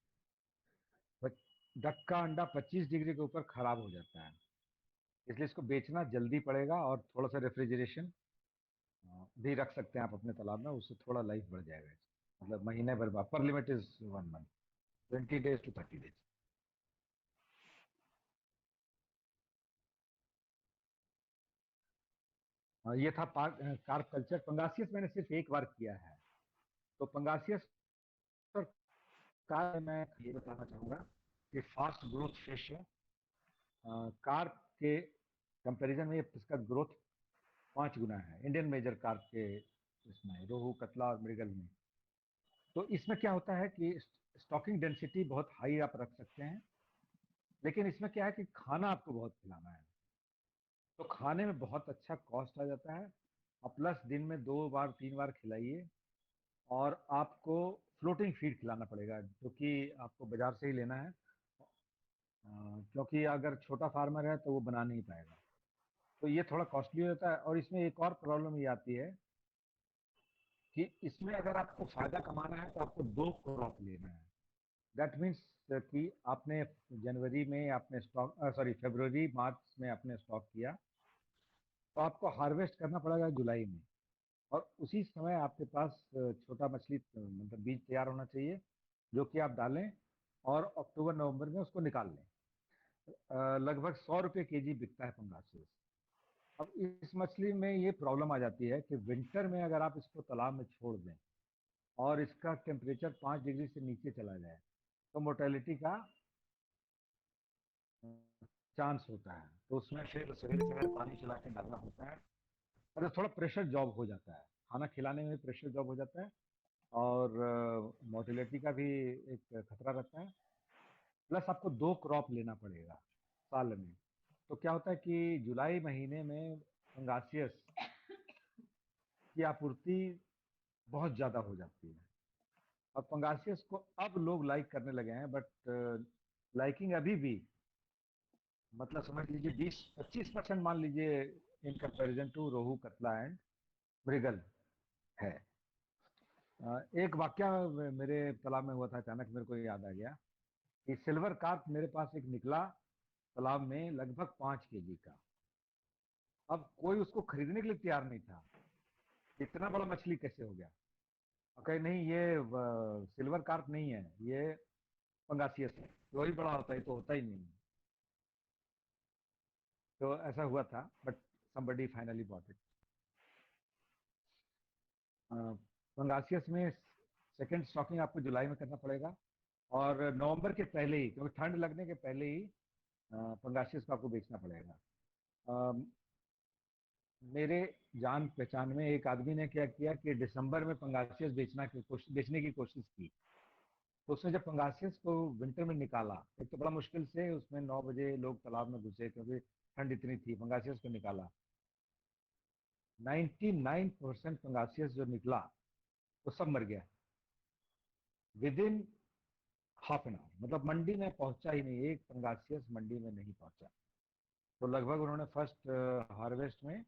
है। डक का अंडा 25 डिग्री के ऊपर खराब हो जाता है, इसलिए इसको बेचना जल्दी पड़ेगा। और थोड़ा सा रेफ्रिजरेशन भी रख सकते हैं आप अपने तालाब में, उससे थोड़ा लाइफ बढ़ जाएगा। मतलब महीने भर पर limit is 1 month, 20 days to 30 days। ये था कार्प कल्चर। पंगासियस मैंने सिर्फ एक बार किया है। तो पंगासियस और कार्प मैं ये बताना चाहूँगा कि फास्ट ग्रोथ फिश है। कार्प के कंपैरिजन में इसका ग्रोथ 5 गुना है इंडियन मेजर कार्प के, इसमें रोहू, कतला और मृगल में। तो इसमें क्या होता है कि स्टॉकिंग डेंसिटी बहुत हाई आप रख सकते हैं, लेकिन इसमें क्या है कि खाना आपको बहुत खिलाना है, तो खाने में बहुत अच्छा कॉस्ट आ जाता है। और प्लस दिन में 2 बार 3 बार खिलाइए, और आपको फ्लोटिंग फीड खिलाना पड़ेगा, जो कि आपको बाजार से ही लेना है, क्योंकि अगर छोटा फार्मर है तो वो बना नहीं पाएगा। तो ये थोड़ा कॉस्टली होता है। और इसमें एक और प्रॉब्लम ये आती है कि इसमें अगर आपको फायदा कमाना है तो आपको 2 क्रॉप लेना है। दैट मीन्स कि आपने जनवरी में आपने फरवरी मार्च में आपने स्टॉक किया, तो आपको हार्वेस्ट करना पड़ेगा जुलाई में। और उसी समय आपके पास छोटा मछली मतलब बीज तैयार होना चाहिए, जो कि आप डालें और अक्टूबर नवंबर में उसको निकाल लें। लगभग 100 रुपये केजी बिकता है पंगासियस। अब इस मछली में ये प्रॉब्लम आ जाती है कि विंटर में अगर आप इसको तालाब में छोड़ दें और इसका टेम्परेचर 5 डिग्री से नीचे चला जाए तो मोर्टेलिटी का चांस होता है। तो उसमें फिर सवेरे सवेरे पानी चला के डालना होता है, और थोड़ा प्रेशर जॉब हो जाता है। खाना खिलाने में प्रेशर जॉब हो जाता है, और मोर्टेलिटी का भी एक खतरा रहता है। प्लस आपको 2 क्रॉप लेना पड़ेगा साल में। तो क्या होता है कि जुलाई महीने में पंगासियस की आपूर्ति बहुत ज़्यादा हो जाती है, और पंगासियस को अब लोग लाइक करने लगे हैं, बट लाइकिंग अभी भी मतलब समझ लीजिए 20-25% मान लीजिए इन कंपैरिजन टू रोहू, कतला एंड मृगल है। एक वाक्य मेरे तालाब में हुआ था, अचानक मेरे को याद आ गया कि सिल्वर कार्प मेरे पास एक निकला तालाब में लगभग 5 केजी का। अब कोई उसको खरीदने के लिए तैयार नहीं था, इतना बड़ा मछली कैसे हो गया? कहे नहीं, ये सिल्वर कार्प नहीं है, ये पंगासियस है। वही बड़ा होता है, तो होता ही नहीं। तो ऐसा हुआ था, but somebody finally bought it. Pangasius में सेकंड स्टॉकिंग आपको जुलाई में करना पड़ेगा, और नवंबर के पहले ही, क्योंकि ठंड लगने के पहले ही पंगासियस को आपको बेचना पड़ेगा। मेरे जान पहचान में एक आदमी ने क्या किया कि दिसंबर में पंगासियस बेचने की कोशिश की। तो उसने जब पंगासियस को विंटर में निकाला, एक तो बड़ा मुश्किल से, उसमें 9 बजे लोग तालाब में घुसे क्योंकि ठंड इतनी थी, पंगासियस को निकाला। 99% पंगासियस जो निकला वो सब मर गया with in half an hour. मतलब मंडी में पहुंचा ही नहीं, एक पंगासियस मंडी में नहीं पहुंचा। तो लगभग उन्होंने फर्स्ट हार्वेस्ट में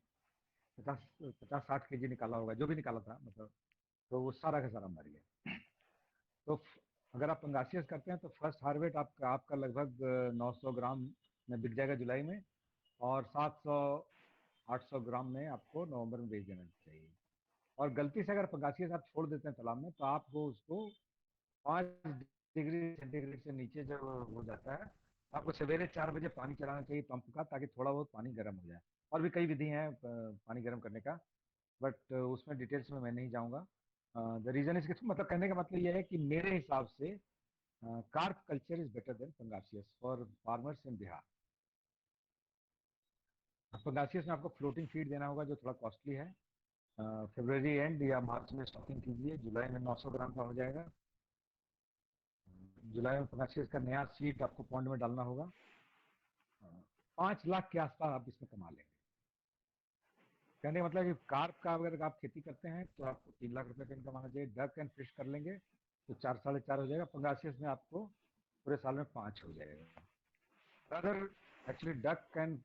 50-60 केजी निकाला होगा, जो भी निकाला था मतलब। तो वो सारा का सारा मर गया। तो अगर आप पंगासियस करते हैं तो फर्स्ट हार्वेस्ट आपका लगभग 900 ग्राम में बिक जाएगा जुलाई में, और 700-800 ग्राम में आपको नवंबर में बेच देना चाहिए। और गलती से अगर पंगासियस आप छोड़ देते हैं तालाब में, तो आपको उसको 5 डिग्री सेंटीग्रेड से नीचे जब हो जाता है, आपको सवेरे 4 बजे पानी चलाना चाहिए पंप का, ताकि थोड़ा बहुत पानी गर्म हो जाए। और भी कई विधि हैं पानी गर्म करने का, बट उसमें डिटेल्स में मैं नहीं जाऊंगा। द रीजन इसके, मतलब कहने का मतलब यह है कि मेरे हिसाब से carp culture is better than pangasius for farmers in Bihar. Pangasius में आपको फ्लोटिंग फीड देना होगा, जो थोड़ा कॉस्टली है। फरवरी एंड या मार्च में स्टॉकिंग कीजिए, जुलाई में 900 ग्राम का हो जाएगा। जुलाई में पंगासियस का नया सीड आपको पॉन्ड में डालना होगा। 5 लाख के आसपास आप इसमें कमा लेंगे। कहने का मतलब कि कार्प का अगर आप खेती करते हैं तो आपको 3 लाख रुपए का इनकम आना चाहिए। डक एंड फिश कर लेंगे तो 4-4.5 हो जाएगा। पंगासियस में आपको पूरे साल में 5 हो जाएगा। अगर एक्चुअली डक एंड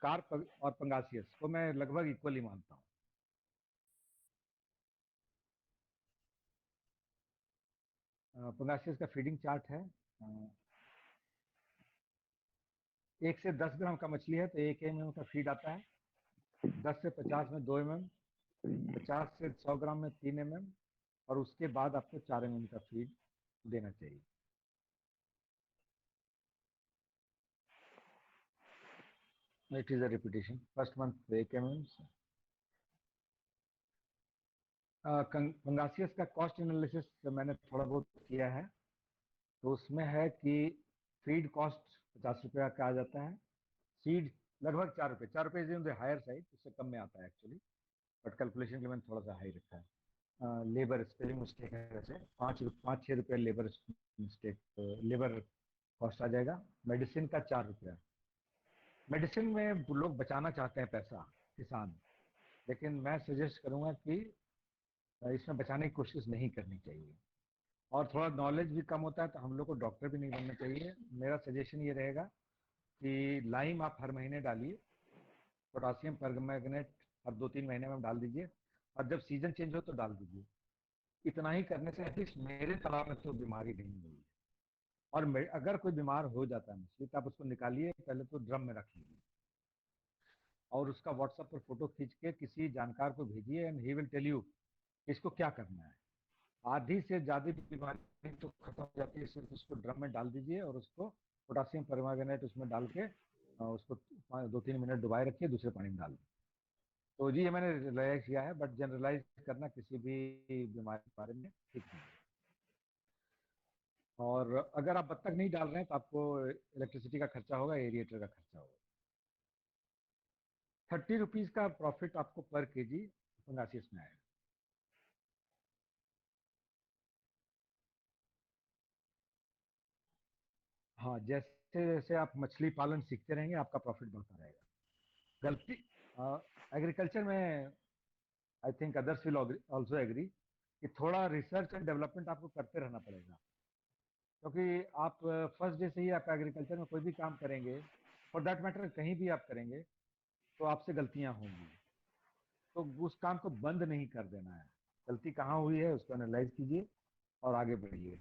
कार्प और पंगासियस को मैं लगभग इक्वली मानता हूँ। पंगासियस का फीडिंग चार्ट है। 1 से 10 ग्राम का मछली है तो 1 mm का फीड आता है। 10 से 50 में 2 mm, 50 से 100 ग्राम में 3 mm, और उसके बाद आपको 4 mm का फीड देना चाहिए। It is a repetition, first month 1 mm। Pangasius का कॉस्ट एनालिसिस मैंने थोड़ा बहुत किया है, तो उसमें है कि फीड कॉस्ट 50 रुपया का आ जाता है। सीड लगभग 4 रुपये, 4 रुपये is in the higher side, उससे कम में आता है एक्चुअली, बट कैलकुलेशन के लिए मैंने थोड़ा सा हाई रखा है। लेबर स्पेलिंग मिस्टेक है वैसे, 5-6 रुपये लेबर मिस्टेक, लेबर कॉस्ट आ जाएगा। मेडिसिन का 4 रुपया। मेडिसिन में लोग बचाना चाहते हैं पैसा, किसान, लेकिन मैं सजेस्ट करूंगा कि इसमें बचाने की कोशिश नहीं करनी चाहिए। और थोड़ा नॉलेज भी कम होता है तो हम लोग को डॉक्टर भी नहीं बनना चाहिए। मेरा सजेशन ये रहेगा कि लाइम आप हर महीने डालिए, पोटासियम परमैंगनेट हर 2-3 महीने में डाल दीजिए, और जब सीजन चेंज हो तो डाल दीजिए। इतना ही करने से एटलीस्ट मेरे तालाब में तो बीमारी नहीं हुई। और अगर कोई बीमार हो जाता है मछली, तो आप उसको निकालिए, पहले तो ड्रम में रख लीजिए, और उसका व्हाट्सएप पर फोटो खींच के किसी जानकार को भेजिए, and he will tell you इसको क्या करना है। आधी से ज्यादा बीमारी तो खत्म हो जाती है। सिर्फ उसको ड्रम में डाल दीजिए, और उसको पोटासियम परमैंगनेट उसमें डाल के उसको 2-3 मिनट डुबाए रखिए, दूसरे पानी में डाल दें। तो जी ये मैंने रियलाइज किया है, बट जनरलाइज करना किसी भी बीमारी के बारे में ठीक नहीं है। और अगर आप बत्तख नहीं डाल रहे हैं तो आपको इलेक्ट्रिसिटी का खर्चा होगा, एरिएटर का खर्चा होगा। 30 रुपीज का प्रॉफिट आपको पर केजी पंगासियस में आएगा। हाँ, जैसे जैसे आप मछली पालन सीखते रहेंगे आपका प्रॉफिट बढ़ता रहेगा। गलती एग्रीकल्चर में, I think others will also agree, कि थोड़ा रिसर्च एंड डेवलपमेंट आपको करते रहना पड़ेगा। क्योंकि आप फर्स्ट डे से ही आप एग्रीकल्चर में कोई भी काम करेंगे, फॉर दैट मैटर कहीं भी आप करेंगे, तो आपसे गलतियां होंगी। तो उस काम को बंद नहीं कर देना है। गलती कहाँ हुई है उसको एनालाइज कीजिए और आगे बढ़िए।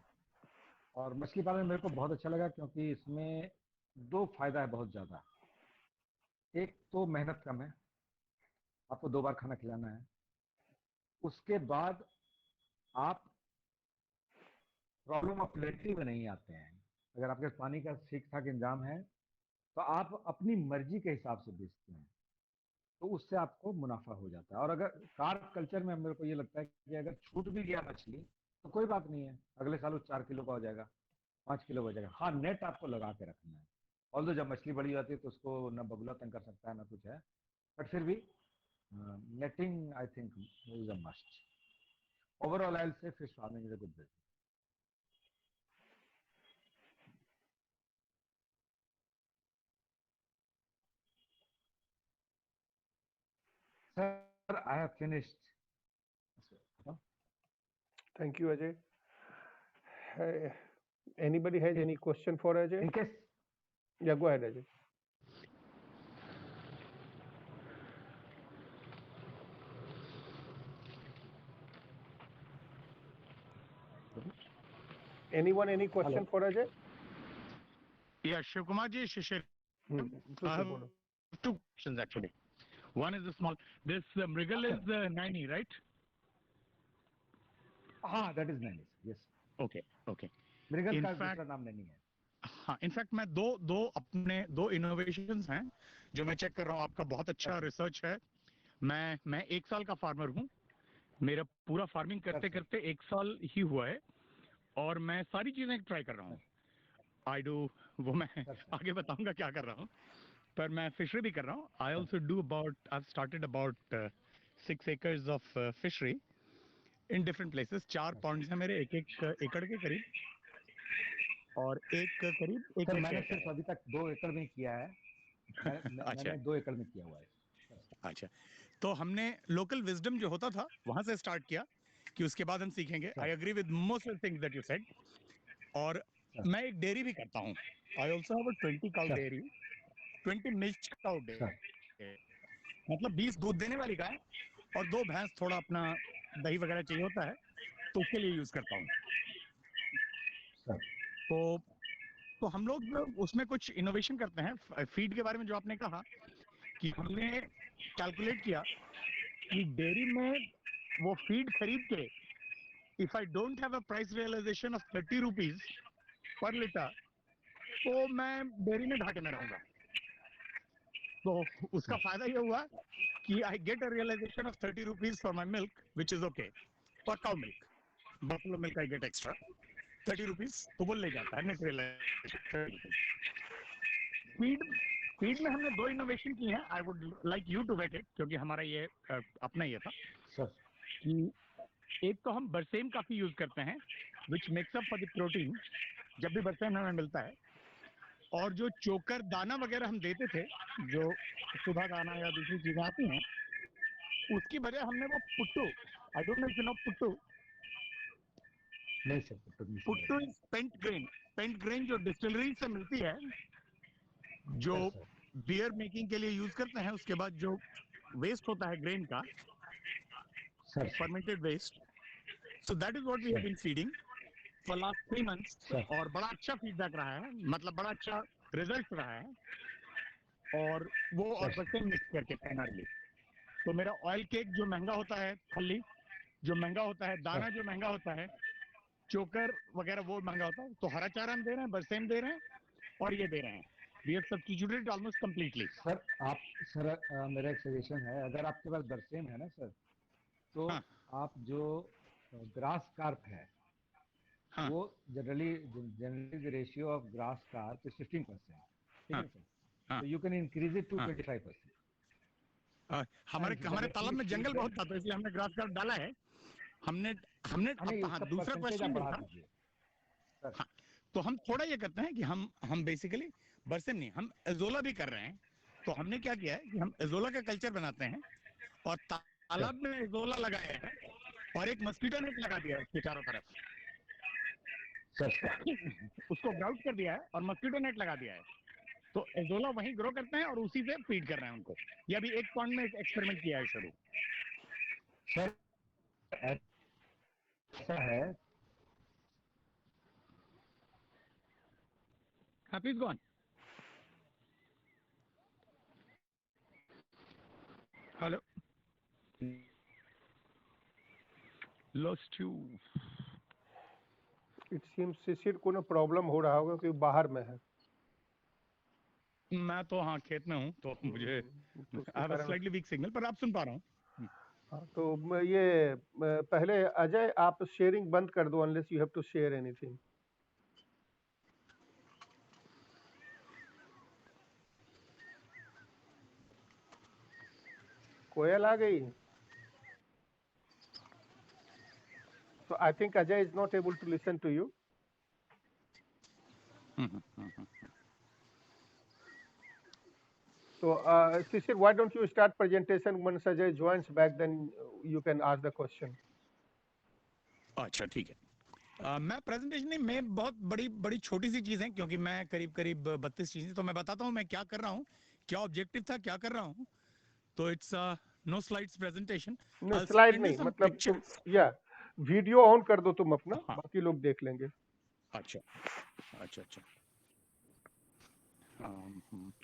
और मछली पालन मेरे को बहुत अच्छा लगा, क्योंकि इसमें 2 फायदा है बहुत ज़्यादा। एक तो मेहनत कम है, आपको 2 बार खाना खिलाना है। उसके बाद आप प्रॉब्लम ऑफ प्लेटरी में नहीं आते हैं। अगर आपके पास पानी का ठीक ठाक इंतजाम है तो आप अपनी मर्जी के हिसाब से बेचते हैं, तो उससे आपको मुनाफा हो जाता है। और अगर कार्प कल्चर में मेरे को ये लगता है कि अगर छूट भी गया मछली तो कोई बात नहीं है, अगले साल वो 4 किलो का हो जाएगा, 5 किलो हो जाएगा। हाँ, नेट आपको लगा के रखना है। ऑल्दो जब मछली बड़ी होती है तो उसको न बगुला तंग कर सकता है ना कुछ है, बट फिर भी netting I think is a must. Overall I will say fish farming is a good business. Sir, I have finished. Thank you, Ajay. Anybody has any question for Ajay? In case, Yeah, go ahead, Ajay. Anyone, any question for Ajay? Yeah, Shiv Kumar ji, Shishir. I have two questions actually. One is a small. This Mrigal is 90, right? that is nice. Yes. Okay, okay. Mrigal In का fact- दूसरा नाम नहीं है। हाँ, in fact मैं दो innovations हैं जो मैं चेक कर रहा हूँ। आपका बहुत अच्छा रिसर्च है। मैं 1 साल का फार्मर हूँ। मेरा पूरा फार्मिंग करते करते 1 साल ही हुआ है और मैं सारी चीजें ट्राई कर रहा हूँ। वो मैं आगे बताऊंगा क्या कर रहा हूँ, पर मैं फिशरी भी कर रहा हूँ। I also do about, I have started about 6 acres of fishery in different places. 4 ponds हैं मेरे, 1 एकड़ के करीब, और करीब 1 सर, मैंने सिर्फ अभी तक 2 एकड़ में किया है। अच्छा। मैंने 2 एकड़ में किया हुआ है। अच्छा, तो हमने लोकल विजडम जो होता था वहां से स्टार्ट किया कि उसके बाद हम सीखेंगे। I agree with most of things that you said. और मैं एक डेयरी भी करता हूँ। I also have a 20 cow dairy, 20 milk cow dairy, मतलब 20 दूध देने वाली गाय और 2 भैंस, थोड़ा अपना दही वगैरह चाहिए होता है तो उसके लिए यूज करता हूँ। तो हम लोग उसमें कुछ इनोवेशन करते हैं। फीड के बारे में जो आपने कहा कि हमने कैलकुलेट किया कि डेयरी में वो फीड खरीद के if I don't have a price realization of 30 rupees per litre तो मैं डेयरी में घाटे में रहूंगा। तो उसका फायदा ये हुआ कि I get a realization of 30 rupees for my milk which is okay. For cow milk, buffalo milk I get extra 30 rupees, तो वो ले जाता है नेट रियलाइजेशन। फीड में हमने 2 इनोवेशन की हैं। I would like you to vet it, क्योंकि हमारा ये अपना ये था कि एक तो हम बरसेम काफी यूज करते हैं which makes up for the protein जब भी बरसेम हमें मिलता है। और जो चोकर दाना वगैरह हम देते थे, जो सुधा दाना या दूसरी चीजें आती हैं, उसकी बजाय हमने वो पुट्टू, I don't know if you know पुट्टू। नहीं सर, पुट्टू इज पेंट ग्रेन जो डिस्टिलरी से मिलती है, जो बियर मेकिंग के लिए यूज करते हैं। उसके बाद जो वेस्ट होता है ग्रेन का, fermented waste, so that is what we have been feeding for last 3 months। और बड़ा अच्छा फीडबैक रहा है, मतलब बड़ा अच्छा रिजल्ट रहा है। और वो और बच्चे मिक्स करके प्राइमरली। तो मेरा ऑयल केक जो महंगा होता है, खल्ली जो महंगा होता है, दाना जो महंगा होता है, चोकर वगैरह वो महंगा होता है, तो हरा चारा हम दे रहे हैं, बरसेम दे रहे हैं और ये दे रहे हैं। We have substituted almost completely. Sir मेरा एक सजेशन है, अगर आपके पास बरसेम है ना सर, तो आप जो ग्रास कार्प है, वो generally the ratio of grass carp is 15%, ठीक है सर? तो you can increase it to 25%। हमारे तालाब में जंगल बहुत था, तो इसलिए हमने ग्रास कार्प डाला है। हमने दूसरा क्वेश्चन था। तो हम थोड़ा ये करते हैं कि हम बेसिकली बरसेम नहीं, हम एजोला भी कर रहे हैं। तो हमने क्या किया है कि हम एजोला का कल्चर बनाते हैं और तालाब में एजोला लगाया है और एक मस्कीटो नेट लगा दिया है उसके चारों तरफ। उसको ग्राउट कर दिया है और मस्कीटो नेट लगा दिया है। तो एजोला वहीं ग्रो करते हैं और उसी से फीड कर रहे हैं उनको। ये अभी एक पॉइंट में एक्सपेरिमेंट किया है शुरू। सर ऐसा है, please go on. Hello lost you. It seems Shishir को ना प्रॉब्लम हो रहा होगा क्योंकि बाहर में है। मैं तो हाँ खेत में हूँ तो मुझे तो उसके I have a कारण slightly weak signal पर आप सुन पा रहा हूँ। हाँ, तो ये पहले अजय आप शेयरिंग बंद कर दो unless you have to share anything. Koyal आ गई। So I think Ajay is not able to listen to you. So Shishir, why don't you start presentation? Once Ajay joins back, then you can ask the question. अच्छा ठीक है। मैं presentation नहीं, मैं बहुत बड़ी छोटी सी चीज है क्योंकि मैं करीब 32 चीजें, तो मैं बताता हूँ मैं क्या कर रहा हूँ, क्या ऑब्जेक्टिव था, क्या कर रहा हूँ। तो it's no slides presentation. No slide नहीं, मतलब तुम या वीडियो ऑन कर दो तुम अपना, हाँ। बाकी लोग देख लेंगे। अच्छा अच्छा अच्छा।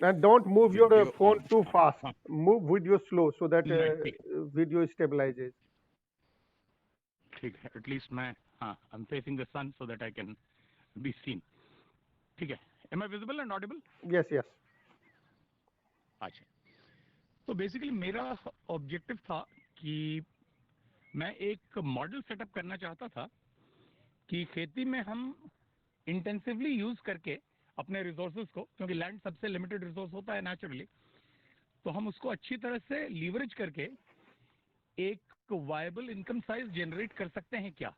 And don't move your Video phone on. too fast. हाँ। Move video slow so that नहीं, video stabilizes. ठीक है, एटलीस्ट मैं हाँ I am facing the sun so that I can be seen. ठीक है, am I visible and audible? Yes, yes. अच्छा, तो बेसिकली मेरा ऑब्जेक्टिव था कि मैं एक मॉडल सेटअप करना चाहता था कि खेती में हम इंटेंसिवली यूज करके अपने रिसोर्सेज को, क्योंकि लैंड सबसे लिमिटेड रिसोर्स होता है नेचुरली, तो हम उसको अच्छी तरह से लीवरेज करके एक वायबल इनकम साइज जनरेट कर सकते हैं क्या।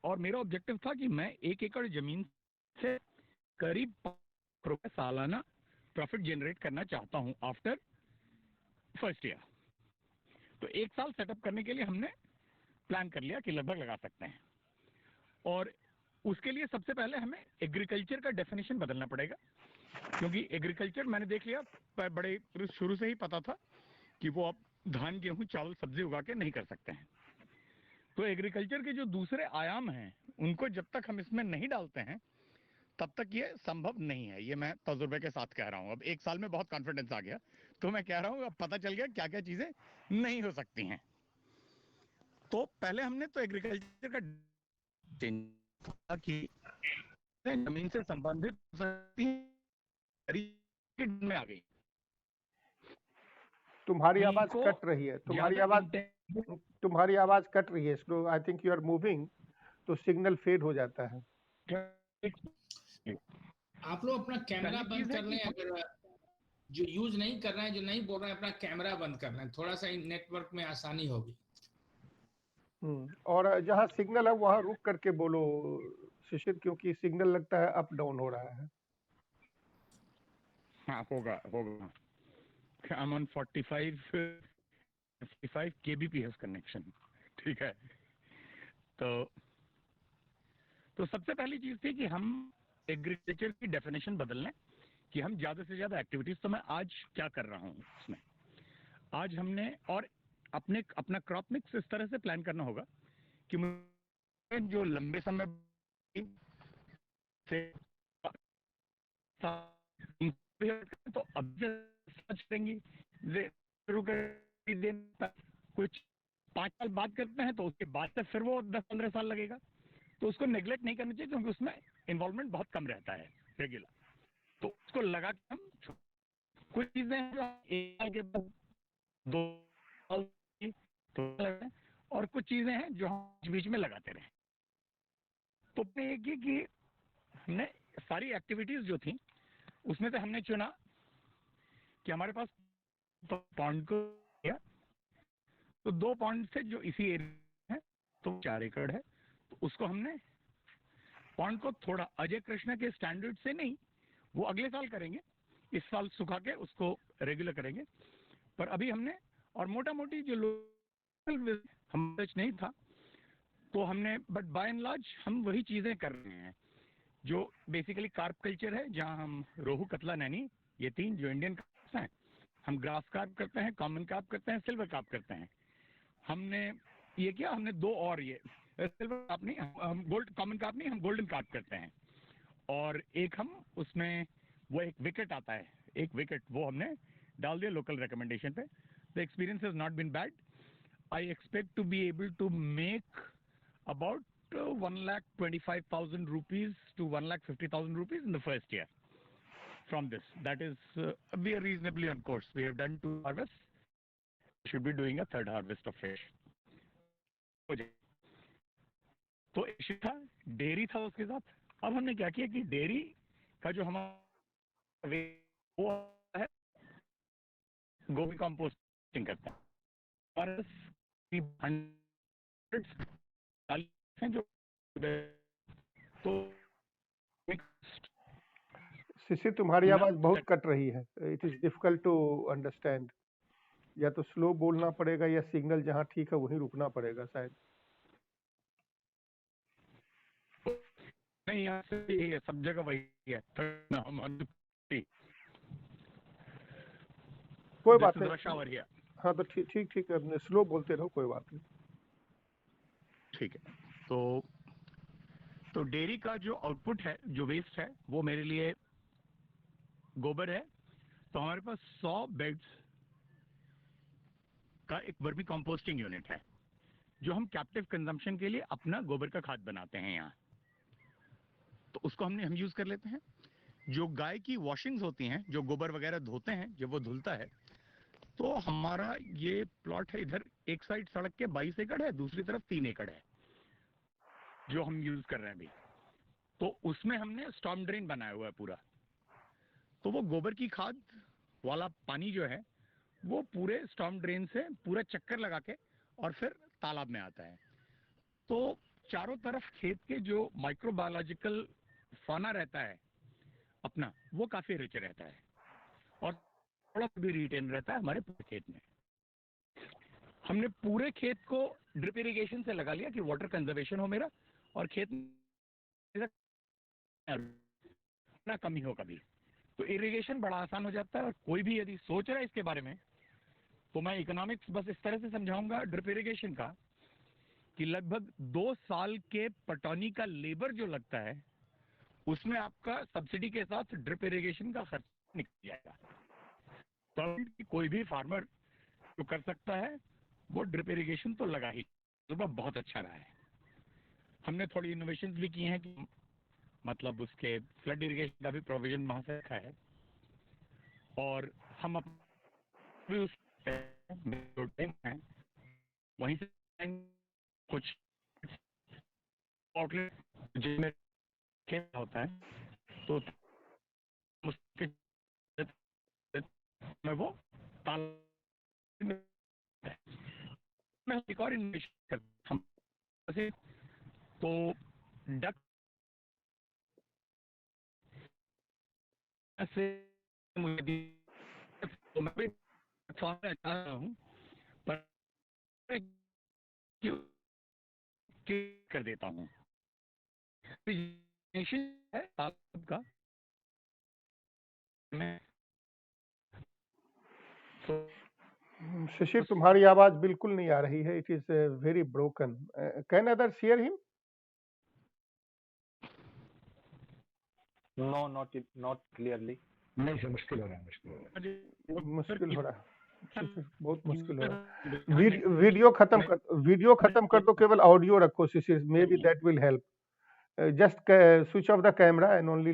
और मेरा ऑब्जेक्टिव था कि मैं 1 एकड़ जमीन से करीब ₹5 सालाना प्रॉफिट जनरेट करना चाहता हूं आफ्टर फर्स्ट ईयर। तो 1 साल सेटअप करने के लिए हमने प्लान कर लिया कि लगभग लगा सकते हैं। और उसके लिए सबसे पहले हमें एग्रीकल्चर का डेफिनेशन बदलना पड़ेगा, क्योंकि एग्रीकल्चर मैंने देख लिया बड़े शुरू से ही पता था कि वो आप धान गेहूं चावल सब्जी उगा के नहीं कर सकते हैं। तो एग्रीकल्चर के जो दूसरे आयाम हैं उनको जब तक हम इसमें नहीं डालते हैं तब तक ये संभव नहीं है। ये मैं तजुर्बे के साथ कह रहा हूं। अब 1 साल में बहुत कॉन्फिडेंस आ गया, तो मैं कह रहा हूं अब पता चल गया क्या क्या चीजें नहीं हो सकती हैं। तो पहले हमने तो एग्रीकल्चर का कि जमीन से संबंधित में आ गई। तुम्हारी आवाज कट रही है, तुम्हारी आवाज कट रही है। Slow, I think you are moving, तो सिग्नल फेड हो जाता है। आप लोग अपना कैमरा बंद कर लें, अगर जो यूज नहीं कर रहे हैं, जो नहीं बोल रहे हैं, अपना कैमरा बंद करना है, थोड़ा सा नेटवर्क में आसानी होगी। और जहाँ सिग्नल है वहाँ रुक करके बोलो शिशिर, क्योंकि सिग्नल लगता है अप डाउन हो रहा है। हाँ होगा। I'm on 45 kbps connection. ठीक है, तो सबसे पहली चीज थी कि हम एग्रीकल्चर की डेफिनेशन बदल लें कि हम ज्यादा से ज्यादा एक्टिविटीज। तो मैं आज क्या कर रहा हूँ इसमें, आज हमने और अपना क्रॉप मिक्स इस तरह से प्लान करना होगा कि मुझे जो लंबे समय से तो अब देंगी शुरू कर दें, कुछ 5 साल बाद करते हैं तो उसके बाद से फिर वो 10-15 साल लगेगा। तो उसको नेग्लेक्ट नहीं करना चाहिए क्योंकि उसमें इन्वॉल्वमेंट बहुत कम रहता है रेगुलर। तो उसको लगा के हम कुछ चीजें हैं जो 1 साल के बाद 2 साल तो, और कुछ चीजें हैं जो हम बीच में लगाते रहे। तो एक ही कि हमने सारी एक्टिविटीज जो थी उसमें से हमने चुना कि हमारे पास पॉन्ड को किया, तो 2 पॉन्ड से जो इसी एरिया है तो 4 एकड़ है, तो उसको हमने पॉन्ड को थोड़ा अजय कृष्णा के स्टैंडर्ड से नहीं, वो अगले साल करेंगे, इस साल सुखा के उसको रेगुलर करेंगे। पर अभी हमने और मोटा मोटी जो लोकल हम नहीं था तो हमने, बट बाय एंड लार्ज हम वही चीजें कर रहे हैं जो बेसिकली कार्प कल्चर है, जहां हम रोहू, कतला, नैनी, ये 3 जो इंडियन कार्प्स हैं, हम ग्रास कार्प करते हैं, कॉमन कार्प करते हैं, सिल्वर कार्प करते हैं। हमने ये किया, हमने 2 और ये सिल्वर कार्प नहीं, हम गोल्ड कॉमन कार्प नहीं, हम गोल्डन कार्प करते हैं। और एक हम उसमें वो एक विकेट आता है, एक विकेट वो हमने डाल दिया लोकल रिकमेंडेशन पे। The experience has not been bad. I expect to be able to make about 1,25,000 rupees to 1,50,000 rupees in the first year from this. That is, we are reasonably on course. We have done 2 harvests. We should be doing a 3rd harvest of fish. तो issue था, dairy था उसके साथ. अब हमने क्या किया कि डेयरी का जो हमारा वो है गोभी कंपोस्टिंग करता है. और जो तो शिशिर तुम्हारी आवाज बहुत कट रही है. It is difficult to understand. या तो स्लो बोलना पड़ेगा या सिग्नल जहाँ ठीक है वहीं रुकना पड़ेगा शायद. नहीं, यहाँ से सब जगह वही है. कोई बात नहीं. हाँ तो ठीक ठीक अपने स्लो बोलते रहो, कोई बात नहीं. ठीक है. तो डेयरी का जो आउटपुट है, जो वेस्ट है, वो मेरे लिए गोबर है. तो हमारे पास 100 बेड्स का एक वर्मी कंपोस्टिंग यूनिट है जो हम कैप्टिव कंजम्पशन के लिए अपना गोबर का खाद बनाते हैं यहाँ. तो उसको हम यूज कर लेते हैं. जो गाय की वॉशिंग्स होती हैं, जो गोबर वगैरह धोते हैं, जब वो धुलता है, तो हमारा ये प्लॉट है, इधर एक साइड सड़क के 22 एकड़ है, दूसरी तरफ 3 एकड़ है जो हम यूज कर रहे हैं अभी. तो उसमें हमने स्टॉर्म ड्रेन बनाया हुआ है पूरा. तो वो गोबर की खाद वाला पानी जो है वो पूरे स्टॉर्म ड्रेन से पूरा चक्कर लगा के और फिर तालाब में आता है. तो चारों तरफ खेत के जो माइक्रोबायोलॉजिकल फाना रहता है अपना, वो काफी रिच रहता है और थोड़ा भी रिटेन रहता है हमारे पूरे खेत में. हमने पूरे खेत को ड्रिप इरिगेशन से लगा लिया कि वाटर कंजर्वेशन हो मेरा और खेत में ना कमी हो कभी. तो इरिगेशन बड़ा आसान हो जाता है. और कोई भी यदि सोच रहा है इसके बारे में, तो मैं इकोनॉमिक्स बस इस तरह से समझाऊंगा ड्रिप इरिगेशन का कि लगभग 2 साल के पटौनी का लेबर जो लगता है उसमें आपका सब्सिडी के साथ ड्रिप इरिगेशन का खर्च निकल जाएगा. तो कोई भी फार्मर जो कर सकता है वो ड्रिप इरिगेशन तो लगा ही. तो बहुत अच्छा रहा है. हमने थोड़ी इनोवेशंस भी की हैं कि मतलब उसके फ्लड इरिगेशन का भी प्रोविजन वहां से रखा है. और हम भी उस हैं वहीं से कुछ आउटलेट जिनमें खेत होता है तो उसके में वो तालाब में एक और इन्वेस्ट करते हम तो डक से मुझे तो मैं भी चाह रहा हूँ पर कर देता हूँ. है तालाब का मैं शिशिर तुम्हारी आवाज बिल्कुल नहीं आ रही है. It is very broken. Can other share him? No not clearly. नहीं सर, मुश्किल हो रहा है. मुश्किल हो रहा है. बहुत मुश्किल हो रहा है. वीडियो खत्म कर दो, केवल ऑडियो रखो Shishir. Maybe that will help. Just switch off the camera and only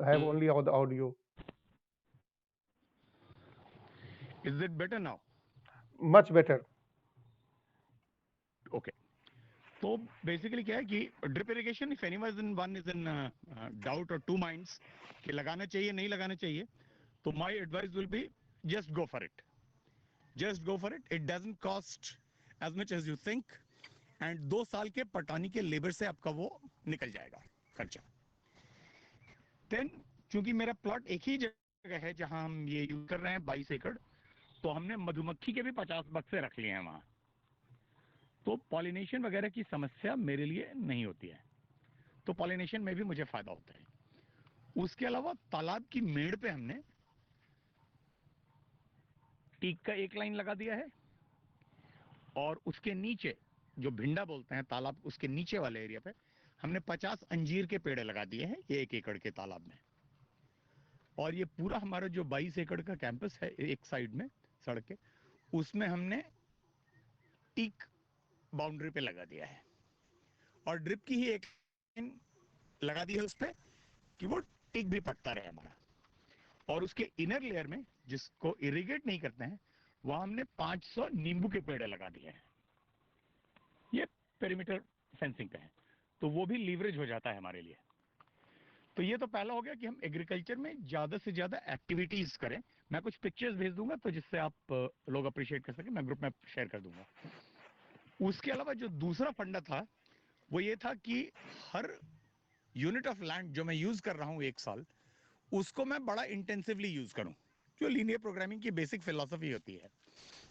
have only the audio. Is it better now? Much better. Okay. तो बेसिकली क्या है कि drip irrigation, if anyone is in doubt और 2 minds कि लगाना चाहिए नहीं लगाना चाहिए, तो my advice will be just go for it. Just go for it. It doesn't cost as much as you think and 2 साल के पटानी के लेबर से आपका वो निकल जाएगा खर्चा. देन चूंकि मेरा प्लॉट एक ही जगह है जहां हम ये यूज कर रहे हैं 22 एकड़, तो हमने मधुमक्खी के भी 50 बक्से रख लिए हैं वहां. तो पॉलिनेशन वगैरह की समस्या मेरे लिए नहीं होती है. तो पॉलिनेशन में भी मुझे फायदा होता है. उसके अलावा तालाब की मेड़ पे हमने टीक का एक लाइन लगा दिया है और उसके नीचे जो भिंडा बोलते हैं तालाब, उसके नीचे वाले एरिया पे हमने 50 अंजीर के पेड़ लगा दिए हैं ये 1 एकड़ के तालाब में. और ये पूरा हमारा जो 22 एकड़ का कैंपस है एक साइड में सड़क के, उसमें हमने टीक बाउंड्री पे लगा दिया है. और ड्रिप की ही एक लगा दी है उस पर कि वो टिक भी पकता रहे हमारा। और उसके इनर लेयर में जिसको इरिगेट नहीं करते हैं वहां हमने 500 नींबू के पेड़ लगा दिए हैं। ये पेरीमीटर फेंसिंग पे है, तो वो भी लीवरेज हो जाता है हमारे लिए। तो ये तो पहला हो गया कि हम एग्रीकल्चर में ज्यादा से ज्यादा एक्टिविटीज करें। मैं कुछ पिक्चर्स भेज दूंगा तो जिससे आप लोग अप्रिशिएट कर सकें, मैं ग्रुप में शेयर कर दूंगा। उसके अलावा जो दूसरा फंडा था वो ये था कि हर यूनिट ऑफ लैंड जो मैं यूज कर रहा हूं एक साल, उसको मैं बड़ा इंटेंसिवली यूज करूं। जो लीनियर प्रोग्रामिंग की बेसिक फिलॉसफी होती है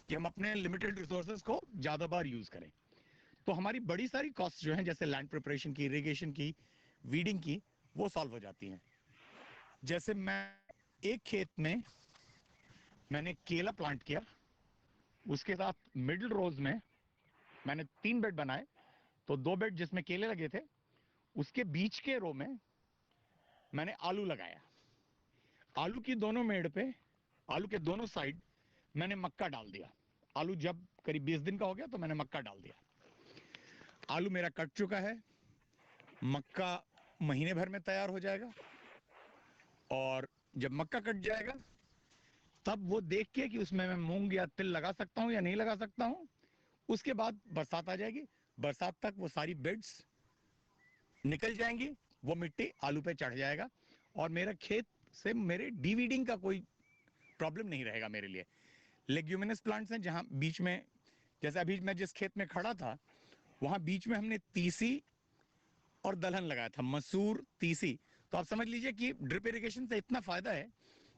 कि हम अपने लिमिटेड रिसोर्सेज को ज्यादा बार यूज करें। तो हमारी बड़ी सारी कॉस्ट जो है, जैसे लैंड प्रिपरेशन की, इरिगेशन की, वीडिंग की, वो सॉल्व हो जाती हैं। जैसे मैं एक खेत में मैंने केला प्लांट किया, उसके साथ मिडिल रोज में मैंने 3 बेड बनाए। तो 2 बेड जिसमें केले लगे थे, उसके बीच के रो में मैंने आलू लगाया। आलू की दोनों मेड़ पे, आलू के दोनों साइड मैंने मक्का डाल दिया। आलू जब करीब 20 दिन का हो गया तो मैंने मक्का डाल दिया। आलू मेरा कट चुका है, मक्का महीने भर में तैयार हो जाएगा। और जब मक्का कट जाएगा तब वो देख के कि उसमें मैं मूंग या तिल लगा सकता हूं या नहीं लगा सकता हूं, उसके बाद बरसात आ जाएगी। बरसात तक वो सारी बेड्स निकल जाएंगी, वो मिट्टी आलू पे चढ़ जाएगा और मेरा खेत से मेरे डीवीडिंग का कोई प्रॉब्लम नहीं रहेगा मेरे लिए। लेग्यूमिनस प्लांट्स हैं जहां बीच में, जैसे अभी मैं जिस खेत में खड़ा था वहां बीच में हमने तीसी और दलहन लगाया था, मसूर तीसी। तो आप समझ लीजिए कि ड्रिप इरिगेशन से इतना फायदा है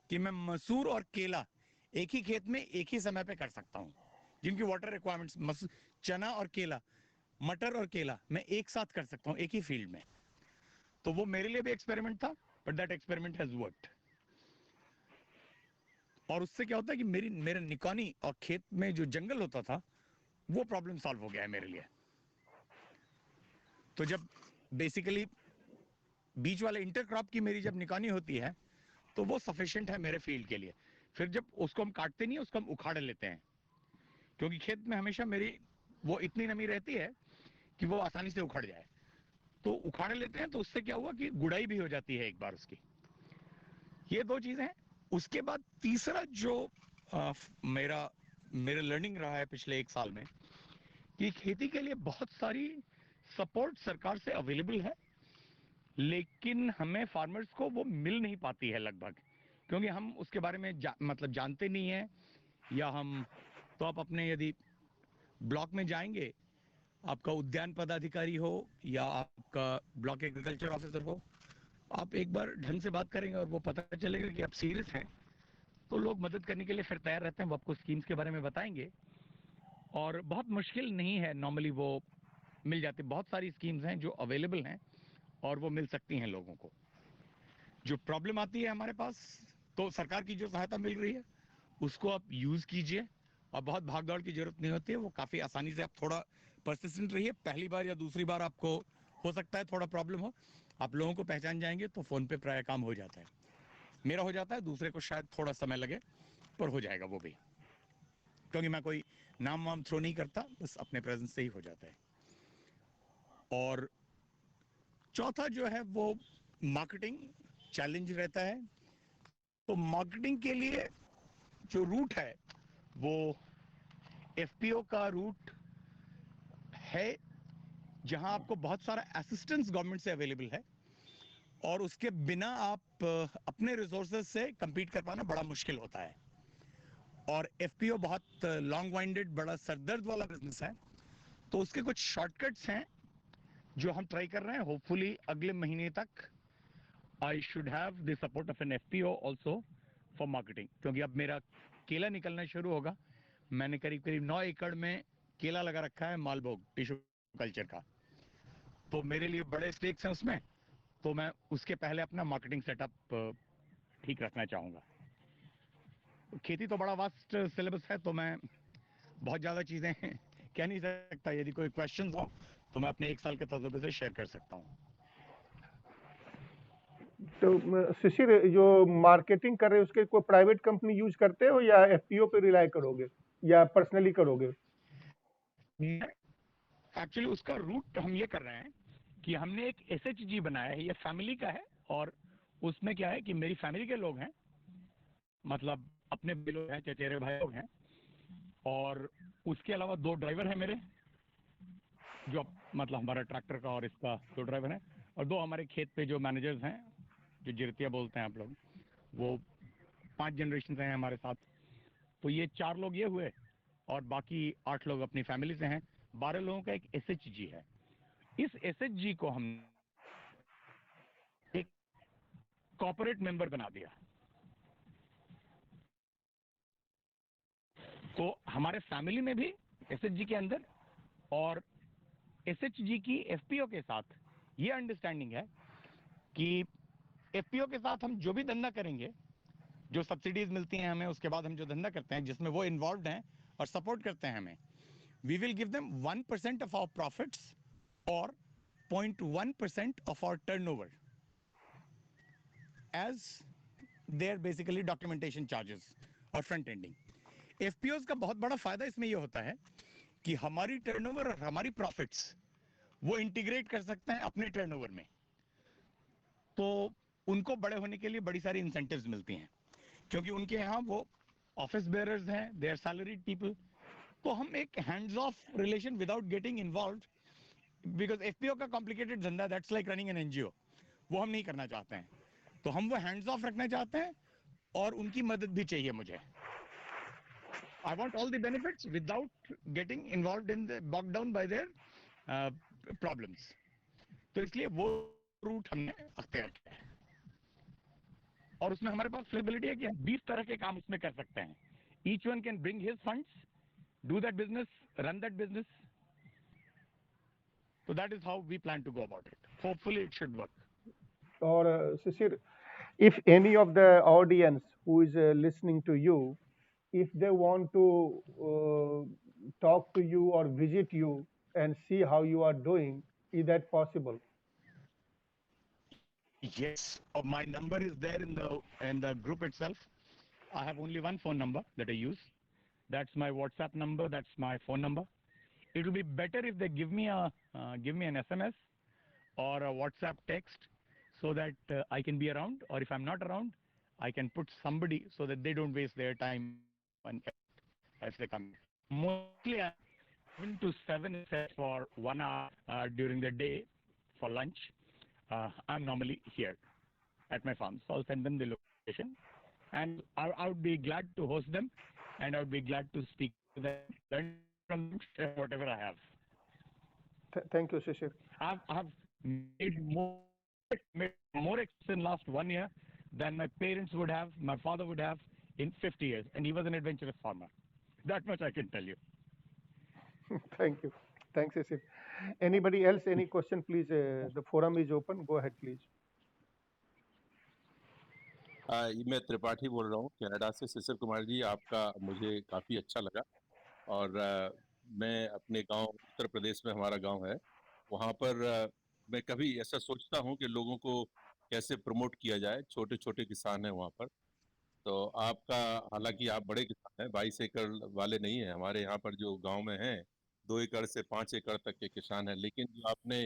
कि मैं मसूर और केला एक ही खेत में एक ही समय पे कर सकता हूं, जिनकी वाटर रिक्वायरमेंट्स, चना और केला, मटर और केला मैं एक साथ कर सकता हूं एक ही फील्ड में। तो वो मेरे लिए भी एक्सपेरिमेंट था, but that experiment has worked. और उससे क्या होता है कि मेरे निकॉनी और खेत में जो जंगल होता था वो प्रॉब्लम सॉल्व हो गया है मेरे लिए। तो जब बेसिकली बीच वाले इंटरक्रॉप की मेरी जब निकॉनी होती है तो वो सफिशिएंट है मेरे फील्ड के लिए। फिर जब उसको हम काटते नहीं है, उसको हम उखाड़ लेते हैं, क्योंकि खेत में हमेशा मेरी वो इतनी नमी रहती है कि वो आसानी से उखड़ जाए। तो उखाड़ लेते हैं, तो उससे क्या हुआ कि गुड़ाई भी हो जाती है एक बार उसकी। ये 2 चीजें हैं। उसके बाद तीसरा जो मेरा लर्निंग रहा है पिछले 1 साल में, कि खेती के लिए बहुत सारी सपोर्ट सरकार से अवेलेबल है, लेकिन हमें फार्मर्स को वो मिल नहीं पाती है लगभग, क्योंकि हम उसके बारे में मतलब जानते नहीं है। या हम तो आप अपने यदि ब्लॉक में जाएंगे, आपका उद्यान पदाधिकारी हो या आपका ब्लॉक एग्रीकल्चर ऑफिसर हो, आप एक बार ढंग से बात करेंगे और वो पता चलेगा कि आप सीरियस हैं, तो लोग मदद करने के लिए फिर तैयार रहते हैं। वो आपको स्कीम्स के बारे में बताएंगे और बहुत मुश्किल नहीं है, नॉर्मली वो मिल जाती। बहुत सारी स्कीम्स हैं जो अवेलेबल हैं और वो मिल सकती हैं लोगों को। जो प्रॉब्लम आती है हमारे पास, तो सरकार की जो सहायता मिल रही है उसको आप यूज कीजिए और बहुत भाग दौड़ की जरूरत नहीं होती है। वो काफी आसानी से, आप थोड़ा परसिस्टेंट रहिए। पहली बार या दूसरी बार आपको हो सकता है थोड़ा प्रॉब्लम हो, आप लोगों को पहचान जाएंगे तो फोन पे प्राय काम हो जाता है। मेरा हो जाता है, दूसरे को शायद थोड़ा समय लगे, पर हो जाएगा वो भी, क्योंकि मैं कोई नाम वाम थ्रो नहीं करता, बस अपने प्रेजेंस से ही हो जाता है। और चौथा जो है वो मार्केटिंग चैलेंज रहता है। तो मार्केटिंग के लिए जो रूट है वो एफपीओ का रूट है, जहां आपको बहुत सारा असिस्टेंस गवर्नमेंट से अवेलेबल है और उसके बिना आप अपने रिसोर्सेज से compete कर पाना बड़ा मुश्किल होता है। और एफपीओ बहुत लॉन्ग वाइंडेड, बड़ा सरदर्द वाला बिजनेस है। तो उसके कुछ शॉर्टकट्स हैं जो हम ट्राई कर रहे हैं। होपफुली अगले महीने तक I should have the support of an FPO also for marketing, क्योंकि अब मेरा केला निकलना शुरू होगा। मैंने करीब करीब 9 एकड़ में केला लगा रखा है, मालभोग टिश्यू कल्चर का। तो मेरे लिए बड़े स्टेक्स हैं उसमें, तो मैं उसके पहले अपना मार्केटिंग सेटअप ठीक रखना चाहूंगा। खेती तो बड़ा वास्ट सिलेबस है, तो मैं बहुत ज्यादा चीजें कह नहीं सकता। यदि कोई क्वेश्चन हो तो मैं अपने 1 साल के तजुर्बे से शेयर कर सकता हूँ। तो शिशिर, जो मार्केटिंग कर रहे हो उसके कोई प्राइवेट कंपनी यूज करते हो या एफपीओ पे रिलाई करोगे या पर्सनली करोगे? एक्चुअली उसका रूट हम ये कर रहे हैं कि हमने एक SHG बनाया है, ये फैमिली का है, और उसमें क्या है कि मेरी फैमिली के लोग हैं, मतलब अपने भी लोग हैं, चचेरे भाई लोग हैं, और उसके अलावा 2 ड्राइवर हैं मेरे, जो मतलब हमारा ट्रैक्टर का और इसका 2 ड्राइवर हैं, और 2 हमारे खेत पे जो मैनेजर्स हैं, जो जिरतिया बोलते हैं आप लोग, वो 5 जनरेशन हैं हमारे साथ। तो ये 4 लोग ये हुए, और बाकी 8 लोग अपनी फैमिली से हैं। 12 लोगों का एक SHG है। इस SHG को हम एक कॉर्पोरेट मेंबर बना दिया। तो हमारे फैमिली में भी SHG के अंदर और SHG की FPO के साथ ये अंडरस्टैंडिंग है कि FPO के साथ हम जो भी धंधा करेंगे, जो सब्सिडीज मिलती हैं हमें, उसके बाद हम जो धंधा करते हैं जिसमें वो इन्वॉल्व हैं और सपोर्ट करते हैं हमें, we will give them 1% of our profits और 0.1% of our turnover as their basically documentation charges और फ्रंट एंडिंग। FPOs का बहुत बड़ा फायदा इसमें यह होता है कि हमारी टर्नओवर और हमारी प्रॉफिट्स वो इंटीग्रेट कर सकते हैं अपने टर्नओवर में, तो उनको बड़े होने के लिए बड़ी सारी इंसेंटिव्स मिलती हैं, क्योंकि उनके यहाँ वो ऑफिस बेयरर्स हैं, दे आर सैलरीड पीपल। तो हम एक hands of relation without getting involve, because FPO का कॉम्प्लिकेटेड धंधा, that's like running an NGO, वो हम नहीं करना चाहते हैं। तो हम वो हैंड्स ऑफ रखना चाहते हैं, और उनकी मदद भी चाहिए मुझे। I want all the benefits without getting involve in the bog down by their problems. तो इसलिए वो रूट हमने अख्तियार किया है, और उसमें हमारे पास फ्लेक्सिबिलिटी है कि हम 20 तरह के काम उसमें कर सकते हैं। Each one can bring his funds, do that business, run that business. So that is how we plan to go about it. Hopefully it should work. और शिशिर, if any of the audience who is listening to you, if they want to talk to you or visit you and see how you are doing, is that possible? Yes, my number is there in the group itself. I have only one phone number that I use. That's my WhatsApp number. That's my phone number. It will be better if they give me an SMS or a WhatsApp text, so that I can be around. Or if I'm not around, I can put somebody so that they don't waste their time and as they come. Mostly, 7 to 7 for 1 hour during the day for lunch. I'm normally here at my farm, so I'll send them the location, and I would be glad to host them, and I would be glad to speak to them, learn from them, share whatever I have. Thank you, Shishir. I've made more in last 1 year than my parents would have, my father would have in 50 years, and he was an adventurous farmer. That much I can tell you. Thank you. Thanks, Shishir. Anybody else? Any question, please? The forum is open. Go ahead, please. मैं त्रिपाठी बोल रहा हूँ Canada से। शिशिर कुमार जी, आपका मुझे काफ़ी अच्छा लगा, और मैं अपने गांव, उत्तर प्रदेश में हमारा गांव है, वहाँ पर मैं कभी ऐसा सोचता हूँ कि लोगों को कैसे प्रमोट किया जाए। छोटे छोटे किसान हैं वहाँ पर, तो आपका, हालांकि आप बड़े किसान हैं, 22 एकड़ वाले नहीं हैं। हमारे यहाँ पर जो गांव में हैं 2 एकड़ से 5 एकड़ तक के किसान हैं। लेकिन जो आपने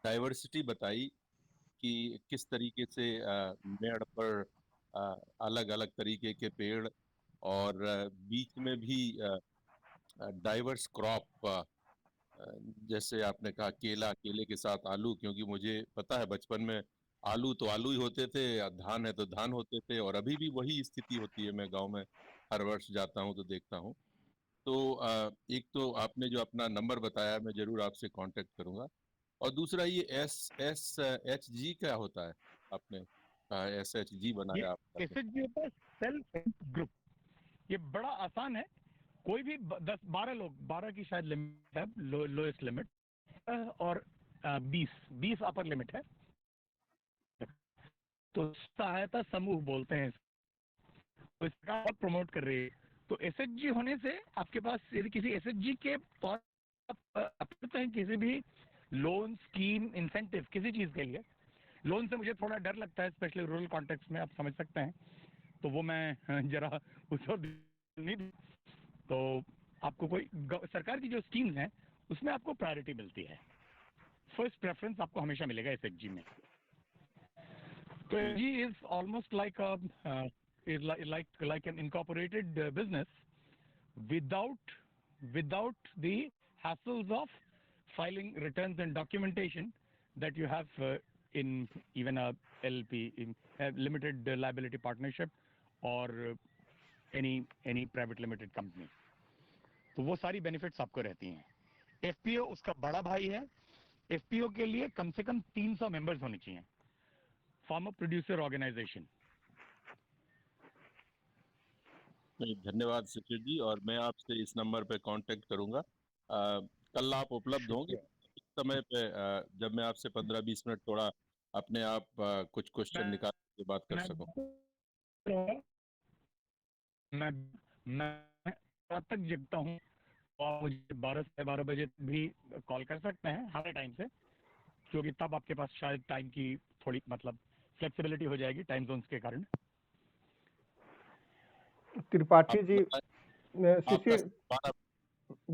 डाइवर्सिटी बताई कि किस तरीके से मेड़ पर अलग अलग तरीके के पेड़, और बीच में भी डाइवर्स क्रॉप, जैसे आपने कहा केला, केले के साथ आलू, क्योंकि मुझे पता है बचपन में आलू तो आलू ही होते थे, धान है तो धान होते थे, और अभी भी वही स्थिति होती है। मैं गांव में हर वर्ष जाता हूं तो देखता हूं। तो एक तो आपने जो अपना नंबर बताया, मैं जरूर आपसे कांटेक्ट करूंगा। और दूसरा, ये SHG क्या होता है? आपने SHG बनाया आपका। SHG होता है सेल्फ हेल्प ग्रुप। ये बड़ा आसान है, कोई भी 10-12 लोग, 12 की शायद लिमिट है, लोएस्ट लिमिट, और 20 अपर लिमिट है, तो सहायता समूह बोलते हैं। तो इसका बहुत प्रमोट कर रही है। तो SHG होने से आपके पास, यदि किसी SHG के तौर पर किसी भी लोन स्कीम, इंसेंटिव, किसी चीज के लिए, लोन से मुझे थोड़ा डर लगता है, स्पेशली रूरल कॉन्टेक्स्ट में, आप समझ सकते हैं, तो वो मैं जरा उस नहीं। तो आपको कोई सरकार की जो स्कीम्स हैं उसमें आपको प्रायोरिटी मिलती है। फर्स्ट प्रेफरेंस आपको हमेशा मिलेगा एसएचजी में। तो SHG is almost like like an incorporated business without the hassles of filing returns and documentation that you have in even a LP, in a limited liability partnership or any private limited company। तो वो सारी benefits आपको रहती हैं। FPO उसका बड़ा भाई है। एफपीओ के लिए कम से कम 300 मेंबर्स होने चाहिए, फार्मर प्रोड्यूसर ऑर्गेनाइजेशन। धन्यवाद शिशिर जी, और मैं आपसे इस नंबर पे कांटेक्ट करूंगा। कल आप उपलब्ध होंगे इस समय पे, जब मैं आपसे 15-20 मिनट थोड़ा अपने आप कुछ क्वेश्चन निकाल के बात कर सकूं। मैं रात तक जगता हूँ और मुझे 12 से 12 बजे भी कॉल कर सकते हैं हर टाइम से, क्योंकि तब आपके पास शायद टाइम की थोड़ी मतलब फ्लेक्सिबिलिटी हो जाएगी टाइम जोन्स के कारण। त्रिपाठी जी,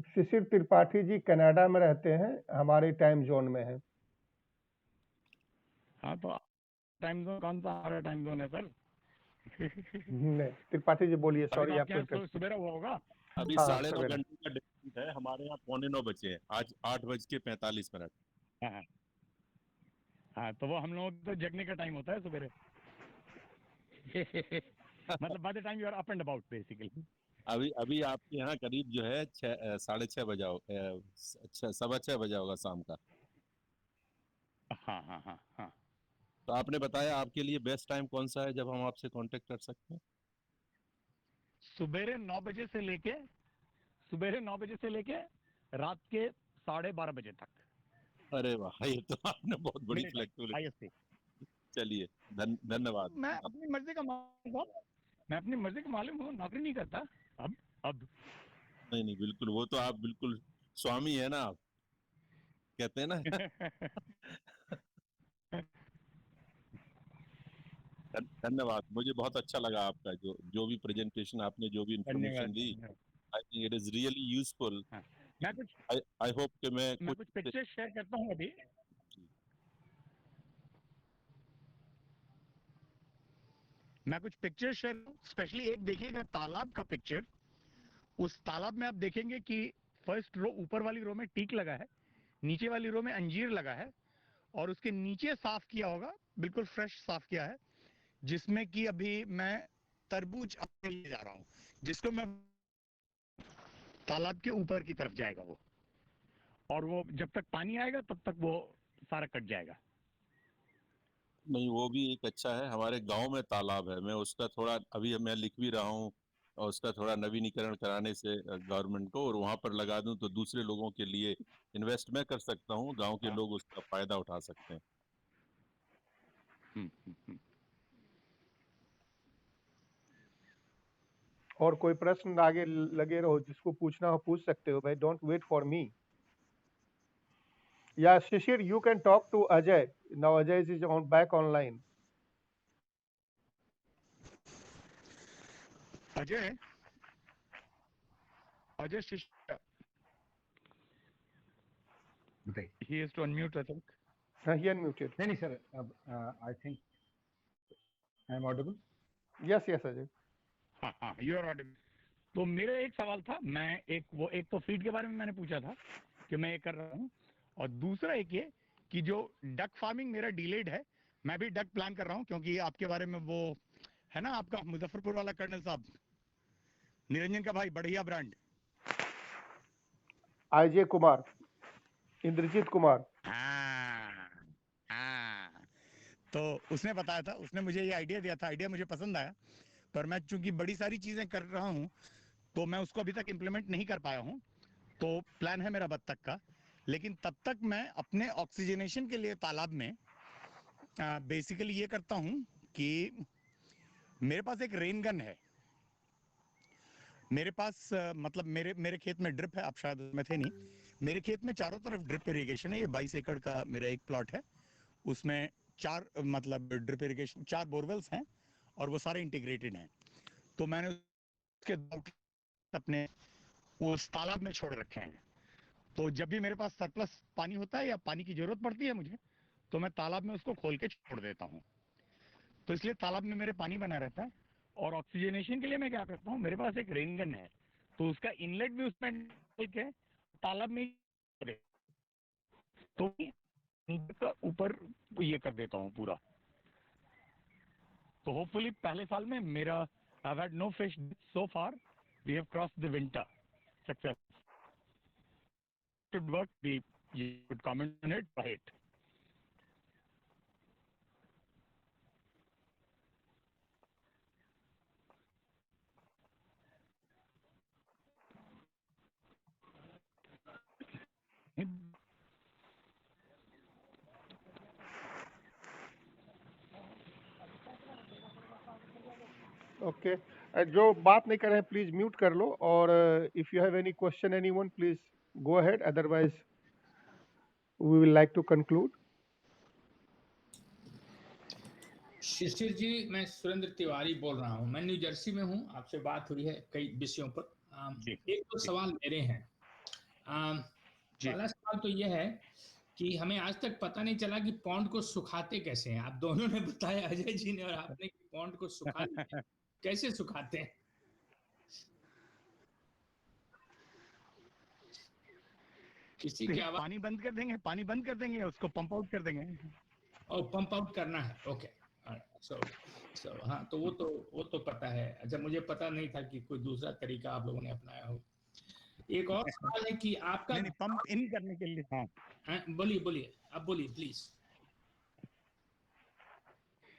शिशिर त्रिपाठी जी कनाडा में रहते हैं, हमारे टाइम जोन में है। हाँ, तो टाइम जोन कौन सा हमारा टाइम जोन है सर? नहीं, त्रिपाठी जी बोलिए, सॉरी आपको सुबेरा हुआ होगा। अभी 9:30 घंटे का डिफरेंस है, हमारे यहाँ 9:45 बजे है, आज 8:45। हाँ, तो वो हम लोगों को जगने का टाइम होता है सुबेरे। मतलब by the time you are up and about basically. अभी आपके यहाँ करीब जो है 6:30 बजा, 6:15 बजा होगा शाम का। हाँ। तो आपने बताया आपके लिए बेस्ट टाइम कौन सा है जब हम आपसे कांटेक्ट कर सकते हैं? सुबेरे 9 बजे से लेके रात के 12:30 बजे तक। अरे वाह, ये तो आपने बहुत बड़ी फ्लेक्सिबिलिटी। चलिए, धन्यवाद। मैं अपनी मर्जी का मालिक हूँ, नौकरी नहीं करता अब। नहीं, बिल्कुल, वो तो आप बिल्कुल स्वामी है ना, आप कहते हैं ना। धन्यवाद, मुझे बहुत अच्छा लगा आपका जो भी प्रेजेंटेशन आपने, जो भी information the. I think it is really useful. I hope कि मैं कुछ पिक्चर शेयर करता हूँ अभी। स्पेशली एक देखिएगा तालाब का पिक्चर। उस तालाब में आप देखेंगे कि फर्स्ट रो, ऊपर वाली रो में टीक लगा है, नीचे वाली रो में अंजीर लगा है, और उसके नीचे साफ किया होगा, बिल्कुल फ्रेश साफ किया है, जिसमें कि अभी मैं तरबूज अपने ले जा रहा हूँ, जिसको मैं तालाब के ऊपर की तरफ जाएगा वो, और वो जब तक पानी आएगा तब तक वो सारा कट जाएगा। नहीं, वो भी एक अच्छा है। हमारे गांव में तालाब है, मैं उसका थोड़ा अभी मैं लिख भी रहा हूँ, और उसका थोड़ा नवीनीकरण कराने से गवर्नमेंट को, और वहां पर लगा दूं तो दूसरे लोगों के लिए इन्वेस्ट मैं कर सकता हूँ, गांव के लोग उसका फायदा उठा सकते हैं। और कोई प्रश्न आगे लगे रहो, जिसको पूछना हो पूछ सकते हो भाई, don't wait for me. Yeah Shishir, you can talk to Ajay now, Ajay is back online. Ajay Shishir, he is to unmute, I think. He unmuted. नहीं सर, अब I think I am audible. Yes, Ajay. हाँ, you are audible. तो मेरा एक सवाल था, मैं एक तो फीड के बारे में मैंने पूछा था कि मैं ये कर रहा हूँ, और दूसरा एक ये कि जो डक फार्मिंग मेरा डिलेड है, मैं भी डक प्लान कर रहा हूँ, क्योंकि आपके बारे में वो है ना आपका मुजफ्फरपुर वाला कर्नल साहब, निरंजन का भाई, बढ़िया ब्रांड, अजय कुमार, इंद्रजीत कुमार। हाँ, तो उसने बताया था, उसने मुझे ये आइडिया दिया था, आइडिया मुझे पसंद आया, पर मैं चूंकि बड़ी सारी चीजें कर रहा हूँ तो मैं उसको अभी तक इम्प्लीमेंट नहीं कर पाया हूँ। तो प्लान है मेरा बत्तख का, लेकिन तब तक मैं अपने ऑक्सीजनेशन के लिए तालाब में बेसिकली ये करता हूँ कि मेरे पास एक रेन गन है, मेरे पास मतलब मेरे खेत में ड्रिप है, आप शायद में थे नहीं, मेरे खेत में चारों तरफ ड्रिप इरिगेशन है। ये 22 एकड़ का मेरा एक प्लॉट है, उसमें 4 मतलब ड्रिप इरिगेशन 4 बोरवेल्स हैं, और वो सारे इंटीग्रेटेड हैं। तो मैंने उसके अपने उस तालाब में छोड़ रखे हैं। तो जब भी मेरे पास सरप्लस पानी होता है या पानी की जरूरत पड़ती है मुझे, तो मैं तालाब में उसको खोल के छोड़ देता हूँ। तो इसलिए तालाब में मेरे पानी बना रहता है। और ऑक्सीजनेशन के लिए मैं क्या करता हूँ, मेरे पास एक रेन गन है, तो उसका इनलेट भी उसमें डाल के तालाब में तो ऊपर ये कर देता हूँ पूरा। तो होपफुली पहले साल में मेरा I've had no fish so far. We have crossed the winter. Success. Should work. You could comment on it. Right. Okay जो बात नहीं कर रहे हैं प्लीज म्यूट कर लो, और if you have any question anyone please go ahead, otherwise we will like to conclude. Shishir ji, मैं सुरेंद्र तिवारी बोल रहा हूँ, मैं न्यू जर्सी में हूँ। आपसे बात हुई है कई विषयों पर। एक तो सवाल मेरे हैं। पहला सवाल तो यह है कि हमें आज तक पता नहीं चला कि पॉन्ड को सुखाते कैसे हैं। आप दोनों ने बताया, अजय जी ने और आपने, कि पॉन्ड को सुखा कैसे सुखाते हैं। किसी के आवाज, पानी बंद कर देंगे, पानी बंद कर देंगे, उसको पंप आउट कर देंगे। और पंप आउट करना है। ओके सो हाँ, तो वो तो पता है। अच्छा, मुझे पता नहीं था कि कोई दूसरा तरीका आप लोगों ने अपनाया हो। एक और सवाल है कि आपका नहीं, पंप इन करने के लिए। हाँ, बोलिए आप बोलिए प्लीज।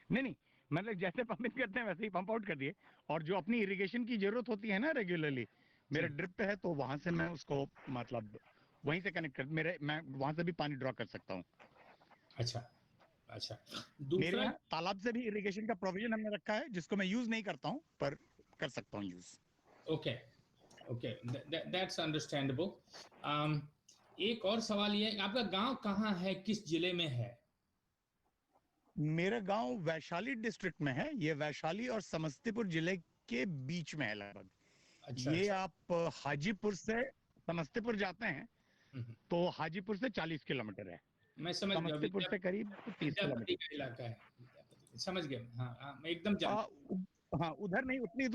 नहीं, मतलब जैसे पंप इन करते हैं वैसे ही पंप आउट कर दिए। और जो अपनी इरिगेशन की जरूरत होती है ना रेगुलरली, मेरा ड्रिप पे है, तो वहां से मैं उसको मतलब वहीं से कनेक्ट कर मैं वहां से भी पानी ड्रॉ कर सकता हूँ। अच्छा मेरे दूसरा, यहाँ तालाब से भी इरिगेशन का प्रोविजन हमने रखा है, जिसको मैं यूज नहीं करता हूँ, पर कर सकता हूँ यूज। Okay that's understandable. एक और सवाल ये है, आपका गांव कहाँ है, किस जिले में है? मेरा गांव वैशाली डिस्ट्रिक्ट में है। ये वैशाली और समस्तीपुर जिले के बीच में है लगभग। ये आप हाजीपुर से समस्तीपुर जाते हैं तो हाजीपुर से 40 किलोमीटर है। मैं समझ गया, समस्तीपुर से करीब 30 विद्यापति किलोमीटर का इलाका है। समझ गया। हाँ, मैं एकदम हाँ, उधर नहीं, उतनी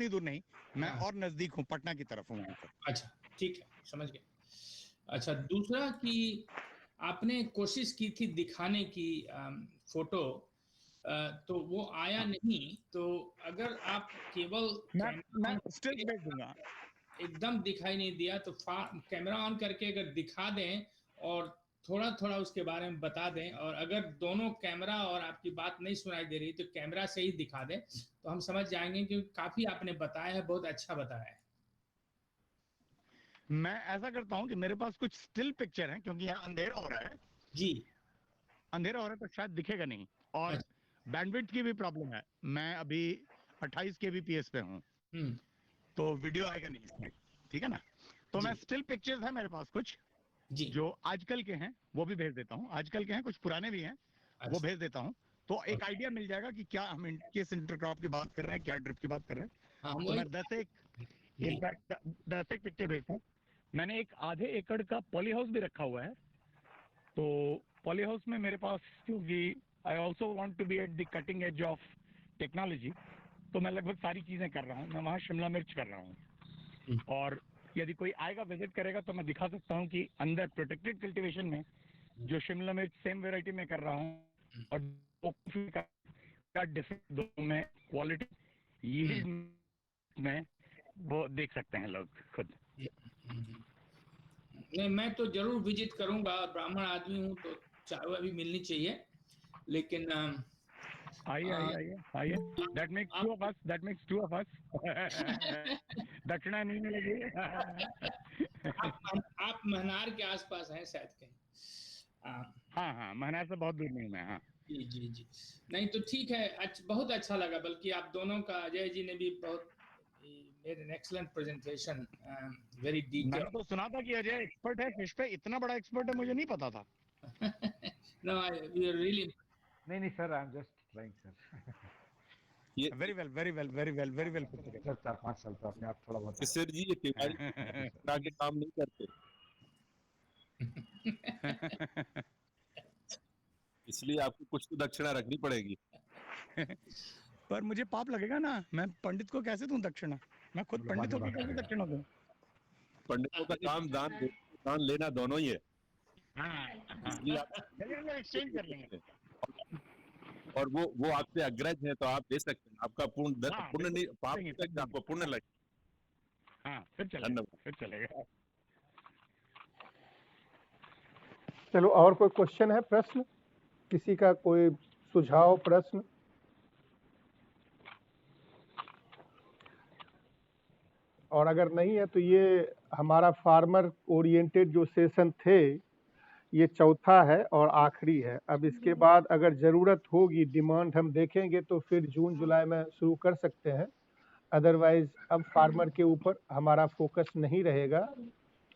दूर नहीं। मैं और नजदीक हूँ, पटना की तरफ हूँ। अच्छा, ठीक है, समझ गया। अच्छा, दूसरा कि आपने कोशिश की थी दिखाने की फोटो, तो वो आया नहीं। तो अगर आप केवल मैं स्टिल भेज दूंगा। एकदम दिखाई नहीं दिया तो कैमरा ऑन करके अगर दिखा दें और थोड़ा उसके बारे में बता दें, और अगर दोनों कैमरा और आपकी बात नहीं सुनाई दे रही तो कैमरा से ही दिखा दें, तो हम समझ जाएंगे कि काफी आपने बताया है, बहुत अच्छा बताया है। मैं ऐसा करता हूँ कि मेरे पास कुछ स्टिल पिक्चर हैं, क्योंकि यहाँ अंधेरा हो रहा है जी, अंधेरा हो रहा है तो शायद दिखेगा नहीं, और बैंडविड्थ की भी प्रॉब्लम है। मैं अभी 28 kbps पे हूँ, तो वीडियो आएगा नहीं इसमें, ठीक है ना। तो मैं स्टिल पिक्चर्स है मेरे पास कुछ जी, जो आजकल के हैं वो भी भेज देता हूँ। आजकल के हैं, कुछ पुराने भी हैं, वो भेज देता हूँ। तो एक आइडिया मिल जाएगा कि क्या हम किस इंटरक्रॉप की बात कर रहे हैं, क्या ड्रिप की बात कर रहे हैं। तो मैं 10 एक पिक्चर भेजता हूँ। मैंने एक आधे एकड़ का पॉली हाउस भी रखा हुआ है। तो पॉली हाउस में मेरे पास, क्योंकि I also want to be at the cutting edge of technology, तो मैं लगभग सारी चीजें कर रहा हूँ। मैं वहाँ शिमला मिर्च कर रहा हूँ, और यदि कोई आएगा विजिट करेगा तो मैं दिखा सकता हूँ कि अंदर प्रोटेक्टेड कल्टीवेशन में जो शिमला मिर्च सेम वेराइटी में कर रहा हूँ, और क्या डिफरेंस दोनों में क्वालिटी ये में वो देख सकते हैं लोग खुद। नहीं, मैं तो जरूर विजिट करूंगा, ब्राह्मण आदमी हूँ तो चाय भी मिलनी चाहिए, लेकिन आइए। That makes two of us. दक्षिणा नहीं मिलेगी। आप महनार के आसपास हैं शायद कहीं। हाँ, महनार से बहुत दूर नहीं मैं। हाँ जी। नहीं तो ठीक है, बहुत अच्छा लगा। बल्कि आप दोनों का, अजय जी ने भी बहुत made an excellent presentation, very detail. मैंने तो सुना था कि अजय एक्सपर्ट है फिश पे, इतना बड़ा एक्सपर्ट है मुझे नहीं पता था। No, we are really नहीं sir, I am just trying sir. Very well sir 4-5 साल तो अपने आप थोड़ा बहुत सर जी, ये तिवारी के काम नहीं करते। इसलिए आपको कुछ तो दक्षिणा रखनी पड़ेगी। पर मुझे पाप लगेगा ना, मैं पंडित को कैसे दूं दक्षिणा? मैं खुद पंडित होकर कैसे दक्षिणा दूं? पंडितों का काम दान लेना दोनों ही है। इसलिए आप एक्सचेंज कर लेंगे। और वो आपसे अग्रज है तो आप दे सकते हैं। आपका पुण्य नहीं, पाप आपको पुण्य लगे। हाँ, फिर चलेगा। चलो, और कोई क्वेश्चन है, प्रश्न किसी का, कोई सुझाव, प्रश्न? और अगर नहीं है तो ये हमारा फार्मर ओरिएंटेड जो सेशन थे, ये चौथा है और आखिरी है। अब इसके बाद अगर ज़रूरत होगी, डिमांड हम देखेंगे तो फिर जून जुलाई में शुरू कर सकते हैं। अदरवाइज अब फार्मर के ऊपर हमारा फोकस नहीं रहेगा,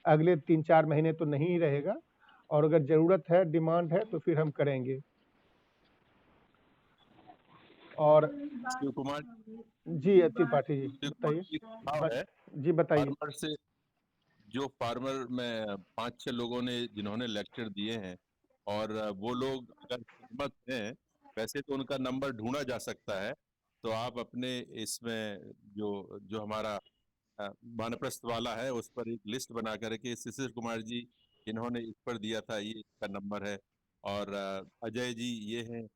अगले 3-4 महीने तो नहीं ही रहेगा। और अगर ज़रूरत है, डिमांड है, तो फिर हम करेंगे। और शिव कुमार जी त्रिपाठी जी बताइए। जी बताइए। फार्मर से जो फार्मर में 5-6 लोगों ने जिन्होंने लेक्चर दिए हैं, और वो लोग अगर सहमत हैं, वैसे तो उनका नंबर ढूंढा जा सकता है। तो आप अपने इसमें जो हमारा वानप्रस्थ वाला है उस पर एक लिस्ट बना करके शिशिर कुमार जी इन्होंने इस पर दिया था, ये इसका नंबर है। और अजय जी ये हैं,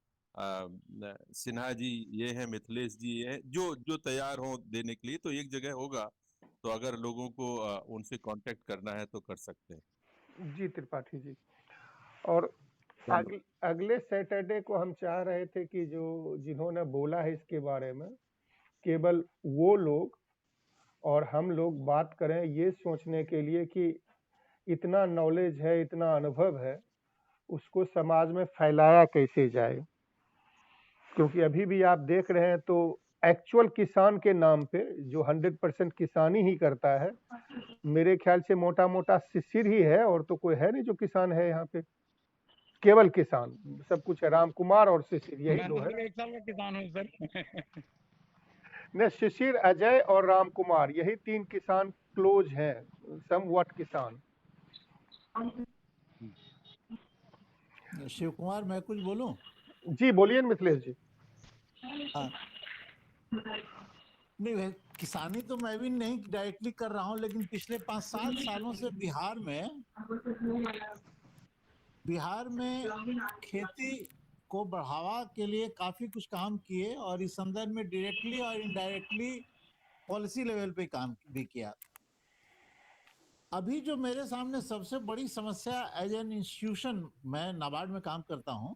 सिन्हा जी ये हैं, मिथिलेश जी ये हैं, जो तैयार हो देने के लिए। तो एक जगह होगा, तो अगर लोगों को उनसे कांटेक्ट करना है तो कर सकते हैं। जी त्रिपाठी जी। और अगले सैटरडे को हम चाह रहे थे कि जिन्होंने बोला है इसके बारे में, केवल वो लोग और हम लोग बात करें, ये सोचने के लिए कि इतना नॉलेज है, इतना अनुभव है, उसको समाज में फैलाया कैसे जाए। क्योंकि अभी भी आप देख रहे हैं तो एक्चुअल किसान के नाम पे जो 100% किसानी ही करता है, मेरे ख्याल से मोटा मोटा शिशिर ही है, और तो कोई है नहीं जो किसान है यहाँ पे। केवल किसान सब कुछ है, राम कुमार और शिशिर, यही दो है। 1 साल का किसान हूँ सर। नहीं, शिशिर, अजय और राम कुमार, यही 3 किसान क्लोज हैं, समवट किसान। शिव कुमार, मैं कुछ बोलूं? जी बोलिए मिथिलेश जी। नहीं, किसानी तो मैं भी नहीं डायरेक्टली कर रहा हूं, लेकिन पिछले 5-7 सालों से बिहार में खेती को बढ़ावा के लिए काफी कुछ काम किए, और इस संदर्भ में डायरेक्टली और इनडायरेक्टली पॉलिसी लेवल पे काम भी किया। अभी जो मेरे सामने सबसे बड़ी समस्या, एज एन इंस्टीट्यूशन, मैं नाबार्ड में काम करता हूं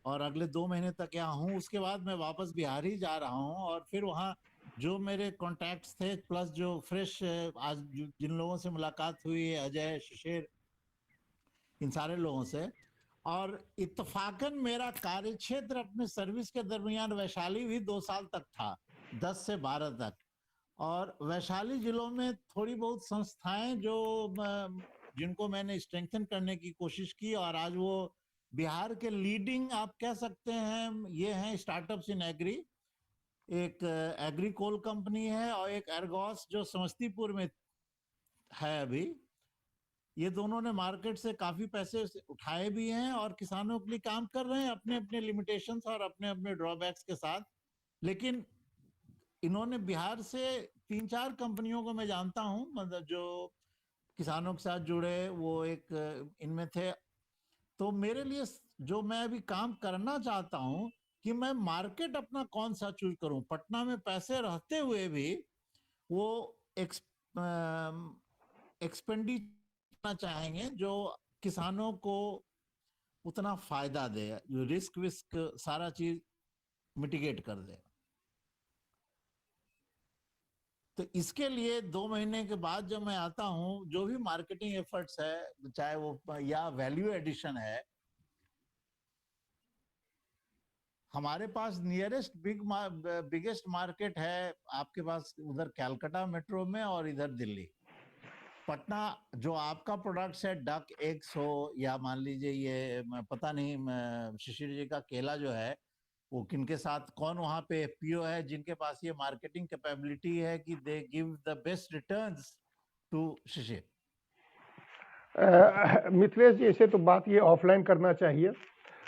और अगले 2 महीने तक यहाँ हूँ, उसके बाद मैं वापस बिहार ही जा रहा हूँ। और फिर वहाँ जो मेरे कॉन्टैक्ट्स थे, प्लस जो फ्रेश आज जिन लोगों से मुलाकात हुई है, अजय, शिशिर, इन सारे लोगों से, और इत्तफाकन मेरा कार्यक्षेत्र अपने सर्विस के दरमियान वैशाली भी 2 साल तक था, 10 से 12 तक। और वैशाली जिलों में थोड़ी बहुत संस्थाएं जिनको मैंने स्ट्रेंथन करने की कोशिश की, और आज वो बिहार के लीडिंग, आप कह सकते हैं, ये हैं स्टार्टअप्स इन एग्री। एक एग्रीकोल कंपनी है और एक एर्गोस जो समस्तीपुर में है अभी। ये दोनों ने मार्केट से काफी पैसे उठाए भी हैं और किसानों के लिए काम कर रहे हैं, अपने अपने लिमिटेशंस और अपने अपने ड्रॉबैक्स के साथ। लेकिन इन्होंने बिहार से 3-4 कंपनियों को मैं जानता हूं, मतलब जो किसानों के साथ जुड़े, वो एक इनमें थे। तो मेरे लिए जो मैं अभी काम करना चाहता हूं कि मैं मार्केट अपना कौन सा चूज करूं। पटना में पैसे रहते हुए भी वो एक्सपेंडिचर चाहेंगे जो किसानों को उतना फायदा दे, जो रिस्क विस्क सारा चीज मिटिगेट कर दे। तो इसके लिए 2 महीने के बाद जब मैं आता हूं, जो भी मार्केटिंग एफर्ट्स है, चाहे वो या वैल्यू एडिशन है, हमारे पास नियरेस्ट बिगेस्ट मार्केट है आपके पास उधर कैलकाटा मेट्रो में और इधर दिल्ली। पटना जो आपका प्रोडक्ट्स है, डक एग्स हो या मान लीजिए ये पता नहीं शिशिर जी का केला जो है, वो किनके साथ, कौन वहां पे एफपीओ है जिनके पास ये मार्केटिंग कैपेबिलिटी है कि they give the best returns to Shishir. Mithilesh ji, ऐसे तो बात ये ऑफलाइन करना चाहिए,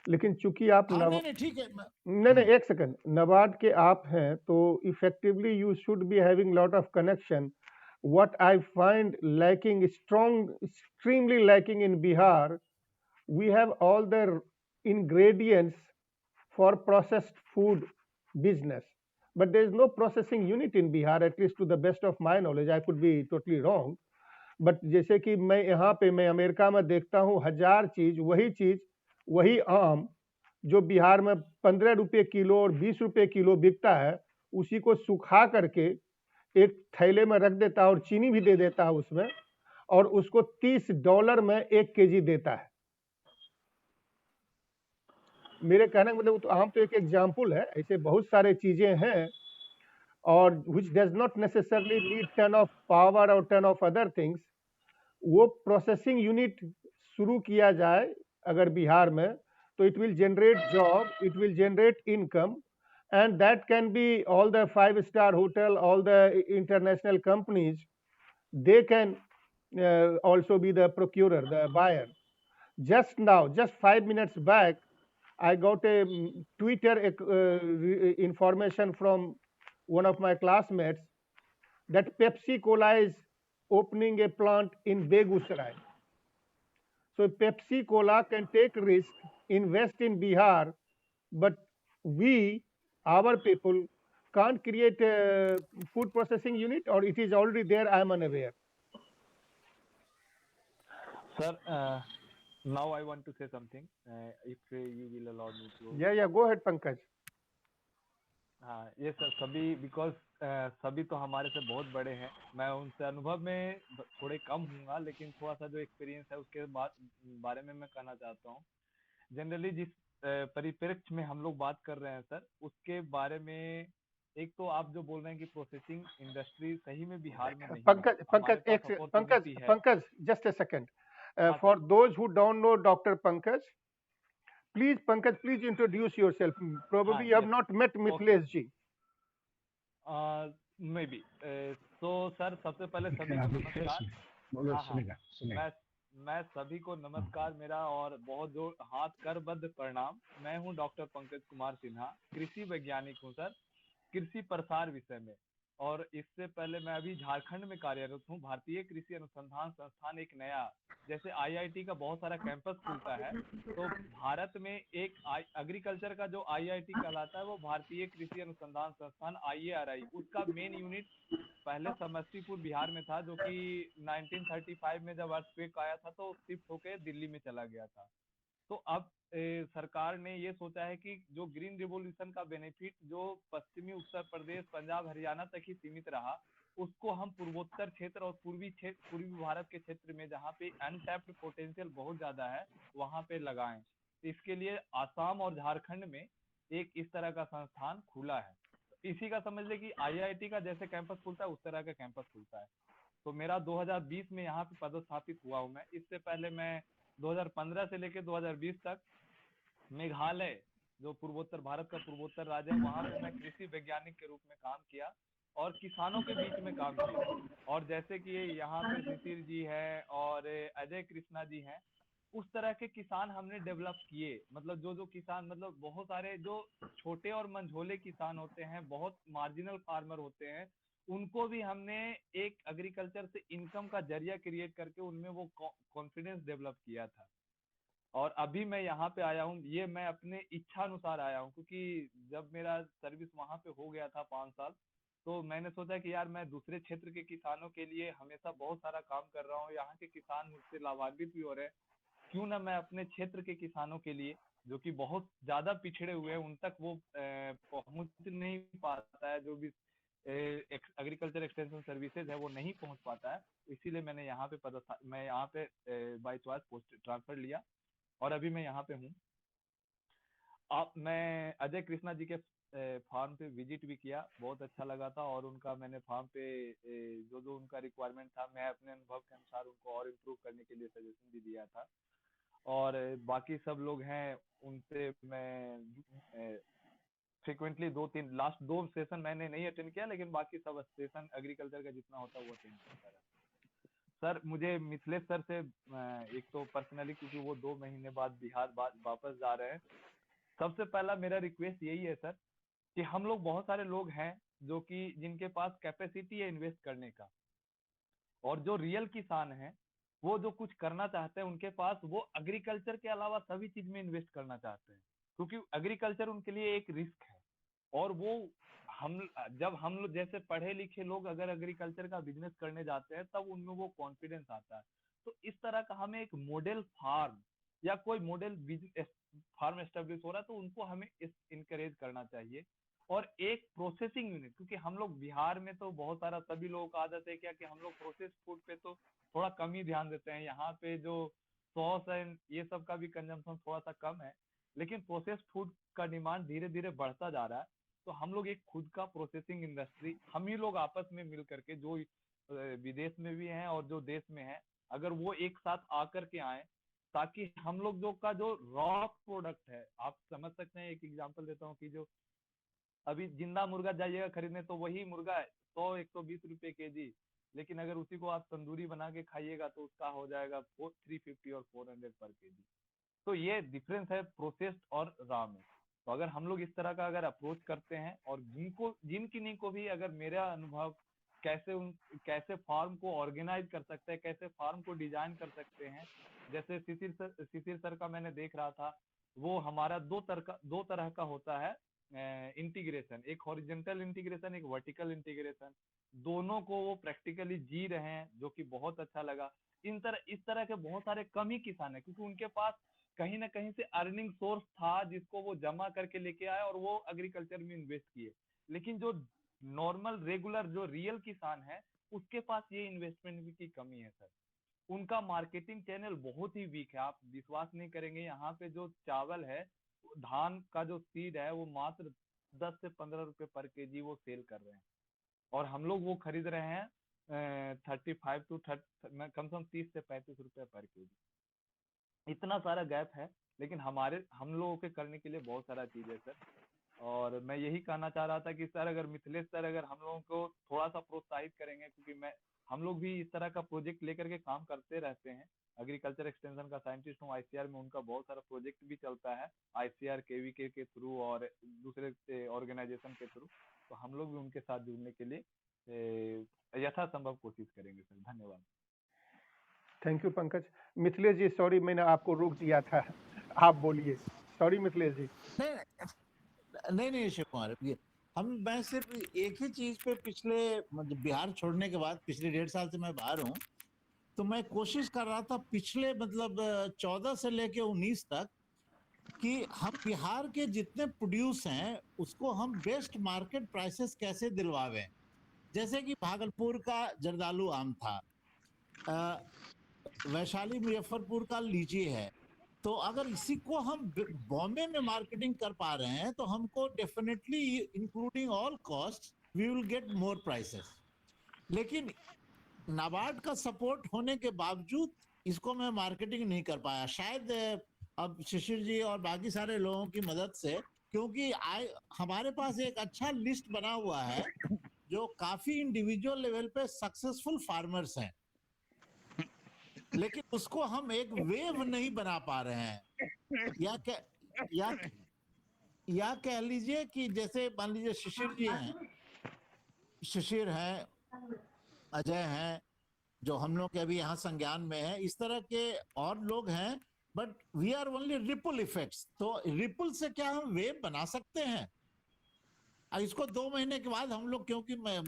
लेकिन चूंकि आप नहीं ठीक है नहीं एक सेकंड, नबार्ड के आप हैं तो effectively you should be having lot of connection. What I find lacking, extremely lacking in Bihar, we have all the ingredients for processed food business, but there is no processing unit in Bihar, at least to the best of my knowledge. I could be totally wrong, but जैसे कि मैं यहाँ पे मैं America में देखता हूँ 1000 चीज वही आम जो बिहार में 15 रुपये किलो और 20 रुपये किलो बिकता है, उसी को सुखा करके एक थैले में रख देता है और चीनी भी दे देता है उसमें, और उसको $30 में 1 केजी देता है. मेरे कहने का मतलब तो आम तो एक एग्जाम्पल है, ऐसे बहुत सारे चीजें हैं और which does not necessarily need ton of power और ton of other things. वो प्रोसेसिंग यूनिट शुरू किया जाए अगर बिहार में, तो it will generate job, it will generate income, and that can be all the 5-star hotel, all the international companies, they can also be the procurer, the buyer. Just now, just 5 minutes back, I got a Twitter information from one of my classmates that Pepsi Cola is opening a plant in Begusarai. So Pepsi Cola can take risk, invest in Bihar, but we, our people, can't create a food processing unit, or it is already there, I am unaware. Sir, now I want to say something, if you will allow me to. Yeah, go ahead, Pankaj. हाँ, ये सभी because सभी तो हमारे से बहुत बड़े हैं, मैं उनसे अनुभव में थोड़े कम हूँगा, लेकिन थोड़ा सा जो एक्सपीरियंस है उसके बारे में मैं कहना चाहता हूँ. जनरली जिस परिप्रेक्ष्य में हम लोग बात कर रहे हैं सर, उसके बारे में एक तो आप जो बोल रहे हैं कि प्रोसेसिंग इंडस्ट्री सही में बिहार में नहीं है. Pankaj, just a second. For those who don't know Dr. Pankaj, please introduce yourself. Probably you have not met Mithilesh ji. Maybe. तो सर सबसे पहले सभी को नमस्कार. मैं सभी को नमस्कार मेरा, और बहुत जोर हाथ करबद्ध प्रणाम. मैं हूं डॉक्टर पंकज कुमार सिन्हा, कृषि वैज्ञानिक हूं सर, कृषि प्रसार विषय में. और इससे पहले मैं अभी झारखंड में कार्यरत हूं. भारतीय कृषि अनुसंधान संस्थान एक नया, जैसे आईआईटी का बहुत सारा कैंपस खुलता है, तो भारत में एक एग्रीकल्चर का जो आईआईटी कहलाता है वो भारतीय कृषि अनुसंधान संस्थान IARI, उसका मेन यूनिट पहले समस्तीपुर बिहार में था, जो कि 1935 में जब अर्थक्वेक आया था तो शिफ्ट होकर दिल्ली में चला गया था. तो अब सरकार ने ये सोचा है कि जो ग्रीन रिवोल्यूशन का बेनिफिट जो पश्चिमी उत्तर प्रदेश, पंजाब, हरियाणा तक ही सीमित रहा, उसको हम पूर्वोत्तर क्षेत्र और पूर्वी भारत के क्षेत्र में जहाँ पे अनटैप्ड पोटेंशियल बहुत ज्यादा है वहां पे लगाएं. इसके लिए आसाम और झारखंड में एक इस तरह का संस्थान खुला है. इसी का समझ ले कि आईआईटी का जैसे कैंपस खुलता है उस तरह का कैंपस खुलता है. तो मेरा 2020 में यहाँ पे पदस्थापित हुआ हूँ मैं. इससे पहले मैं 2015 से लेकर 2020 तक मेघालय, जो पूर्वोत्तर भारत का पूर्वोत्तर राज्य है, वहां पे मैं कृषि वैज्ञानिक के रूप में काम किया और किसानों के बीच में काम किया. और जैसे कि यहाँ पे शिशिर जी हैं और अजय कृष्णा जी हैं, उस तरह के किसान हमने डेवलप किए. मतलब जो किसान, मतलब बहुत सारे जो छोटे और मंझोले किसान होते हैं, बहुत मार्जिनल फार्मर होते हैं, उनको भी हमने एक एग्रीकल्चर से इनकम का जरिया क्रिएट करके उनमें वो कॉन्फिडेंस डेवलप किया था. और अभी मैं यहाँ पे आया हूँ, ये मैं अपने इच्छा अनुसार आया हूँ, क्योंकि जब मेरा सर्विस वहां पे हो गया था 5 साल, तो मैंने सोचा कि यार मैं दूसरे क्षेत्र के किसानों के लिए हमेशा बहुत सारा काम कर रहा हूँ, यहाँ के किसान मुझसे लाभान्वित भी हो रहे हैं, क्यों ना मैं अपने क्षेत्र के किसानों के लिए, जो कि बहुत ज्यादा पिछड़े हुए हैं, उन तक वो पहुंच नहीं पाता है, जो भी एग्रीकल्चर एक्सटेंशन सर्विसेज है वो नहीं पहुंच पाता है. इसीलिए मैंने यहाँ पे बाय चॉइस पोस्ट ट्रांसफर लिया और अभी मैं यहाँ पे हूँ. मैं अजय कृष्णा जी के फार्म पे विजिट भी किया, बहुत अच्छा लगा था, और उनका मैंने फार्म पे जो उनका रिक्वायरमेंट था, मैं अपने अनुभव के अनुसार उनको और इम्प्रूव करने के लिए सजेशन भी दिया था. और बाकी सब लोग हैं उनसे मैं फ्रिक्वेंटली 2-3 लास्ट 2 सेशन मैंने नहीं अटेंड किया, लेकिन बाकी सब सेशन एग्रीकल्चर का जितना होता है वो अटेंड करता रहा. सर मुझे मिथिलेश सर से एक तो पर्सनली, क्योंकि वो 2 महीने बाद बिहार वापस जा रहे हैं, सबसे पहला मेरा रिक्वेस्ट यही है सर कि हम लोग बहुत सारे लोग हैं जो कि जिनके पास कैपेसिटी है इन्वेस्ट करने का, और जो रियल किसान है वो जो कुछ करना चाहते हैं उनके पास, वो एग्रीकल्चर के अलावा सभी चीज में इन्वेस्ट करना चाहते हैं, क्योंकि एग्रीकल्चर उनके लिए एक रिस्क है। और वो हम जब हम लोग जैसे पढ़े लिखे लोग अगर एग्रीकल्चर का बिजनेस करने जाते हैं तब उनमें वो कॉन्फिडेंस आता है। तो इस तरह का हमें एक मॉडल फार्म या कोई मॉडल फार्म एस्टेब्लिश हो रहा है तो उनको हमें इस इनकरेज करना चाहिए। और एक प्रोसेसिंग यूनिट, क्योंकि हम लोग बिहार में तो बहुत सारा सभी लोगों का आदत है क्या कि हम लोग प्रोसेस फूड पे तो थोड़ा कम ही ध्यान देते हैं। यहाँ पे जो सॉस एंड ये सब का भी कंजम्पशन थोड़ा सा कम है, लेकिन प्रोसेस फूड का डिमांड धीरे धीरे बढ़ता जा रहा है। तो हम लोग एक खुद का प्रोसेसिंग इंडस्ट्री हम ही लोग आपस में मिल करके, जो विदेश में भी हैं और जो देश में है, अगर वो एक साथ आकर के आए, ताकि हम लोग जो का जो रॉ प्रोडक्ट है, आप समझ सकते हैं। एक एग्जांपल देता हूँ कि जो अभी जिंदा मुर्गा जाइएगा खरीदने तो वही मुर्गा 100-120 रुपए केजी, लेकिन अगर उसी को आप तंदूरी बना के खाइएगा तो उसका हो जाएगा 350 और 400 पर केजी। तो ये डिफरेंस है प्रोसेस्ड और रॉ में। तो अगर हम लोग इस तरह का अगर अप्रोच करते हैं, और जिन किन्हीं को भी अगर मेरा अनुभव कैसे फार्म को ऑर्गेनाइज कर सकते हैं, कैसे फार्म को डिजाइन कर सकते हैं, जैसे शिशिर सर का मैंने देख रहा था, वो हमारा दो तरह का होता है इंटीग्रेशन, एक हॉरिजॉन्टल इंटीग्रेशन, एक वर्टिकल इंटीग्रेशन। दोनों को वो प्रैक्टिकली जी रहे हैं, जो कि बहुत अच्छा लगा। इस तरह के बहुत सारे कम ही किसान है, क्योंकि उनके पास कहीं ना कहीं से अर्निंग सोर्स था जिसको वो जमा करके लेके आए और वो एग्रीकल्चर में इन्वेस्ट किए। लेकिन जो नॉर्मल रेगुलर जो रियल किसान है, उसके पास ये इन्वेस्टमेंट की कमी है सर। उनका मार्केटिंग चैनल बहुत ही वीक है। आप विश्वास नहीं करेंगे, यहाँ पे जो चावल है, धान का जो सीड है, वो मात्र 10 से 15 रुपए पर केजी वो सेल कर रहे हैं, और हम लोग वो खरीद रहे हैं 35 टू 30, कम से कम 30 से 35 रुपए पर केजी। इतना सारा गैप है, लेकिन हम लोगों के करने के लिए बहुत सारा चीज है सर। और मैं यही कहना चाह रहा था कि सर अगर मिथिलेश सर अगर हम लोगों को थोड़ा सा प्रोत्साहित करेंगे, क्योंकि हम लोग भी इस तरह का प्रोजेक्ट लेकर के काम करते रहते हैं। एग्रीकल्चर एक्सटेंशन का साइंटिस्ट हूँ, आईसीआर में उनका बहुत सारा प्रोजेक्ट भी चलता है, आईसीआर केवीके के थ्रू और दूसरे ऑर्गेनाइजेशन के थ्रू। तो हम लोग भी उनके साथ जुड़ने के लिए यथासंभव कोशिश करेंगे सर। धन्यवाद। Thank you Pankaj. Mithilesh ji sorry, मैंने आपको रोक दिया था, आप बोलिए। सॉरी मिथिलेश जी। नहीं शिव कुमार, मैं सिर्फ एक ही चीज पे पिछले बिहार छोड़ने के बाद पिछले 1.5 साल से मैं बाहर हूँ, तो मैं कोशिश कर रहा था पिछले 14 से लेके 19 तक कि हम बिहार के जितने प्रोड्यूस हैं उसको हम बेस्ट मार्केट प्राइसेस कैसे दिलवावें। जैसे कि भागलपुर का जर्दालू आम था, वैशाली मुजफ्फरपुर का लीची है, तो अगर इसी को हम बॉम्बे में मार्केटिंग कर पा रहे हैं तो हमको definitely including all cost we will get more prices. लेकिन नाबार्ड का सपोर्ट होने के बावजूद इसको मैं मार्केटिंग नहीं कर पाया। शायद अब शिशिर जी और बाकी सारे लोगों की मदद से, क्योंकि हमारे पास एक अच्छा लिस्ट बना हुआ है जो काफी इंडिविजुअल लेवल पे सक्सेसफुल फार्मर्स हैं, लेकिन उसको हम एक वेव नहीं बना पा रहे हैं। या कह लीजिए कि जैसे मान लीजिए शिशिर हैं, अजय हैं, जो हम लोग के अभी यहाँ संज्ञान में है, इस तरह के और लोग हैं, but we are only ripple effects. तो रिपल से क्या हम वेव बना सकते हैं? इसको 2 महीने के बाद हम लोग, क्योंकि मैं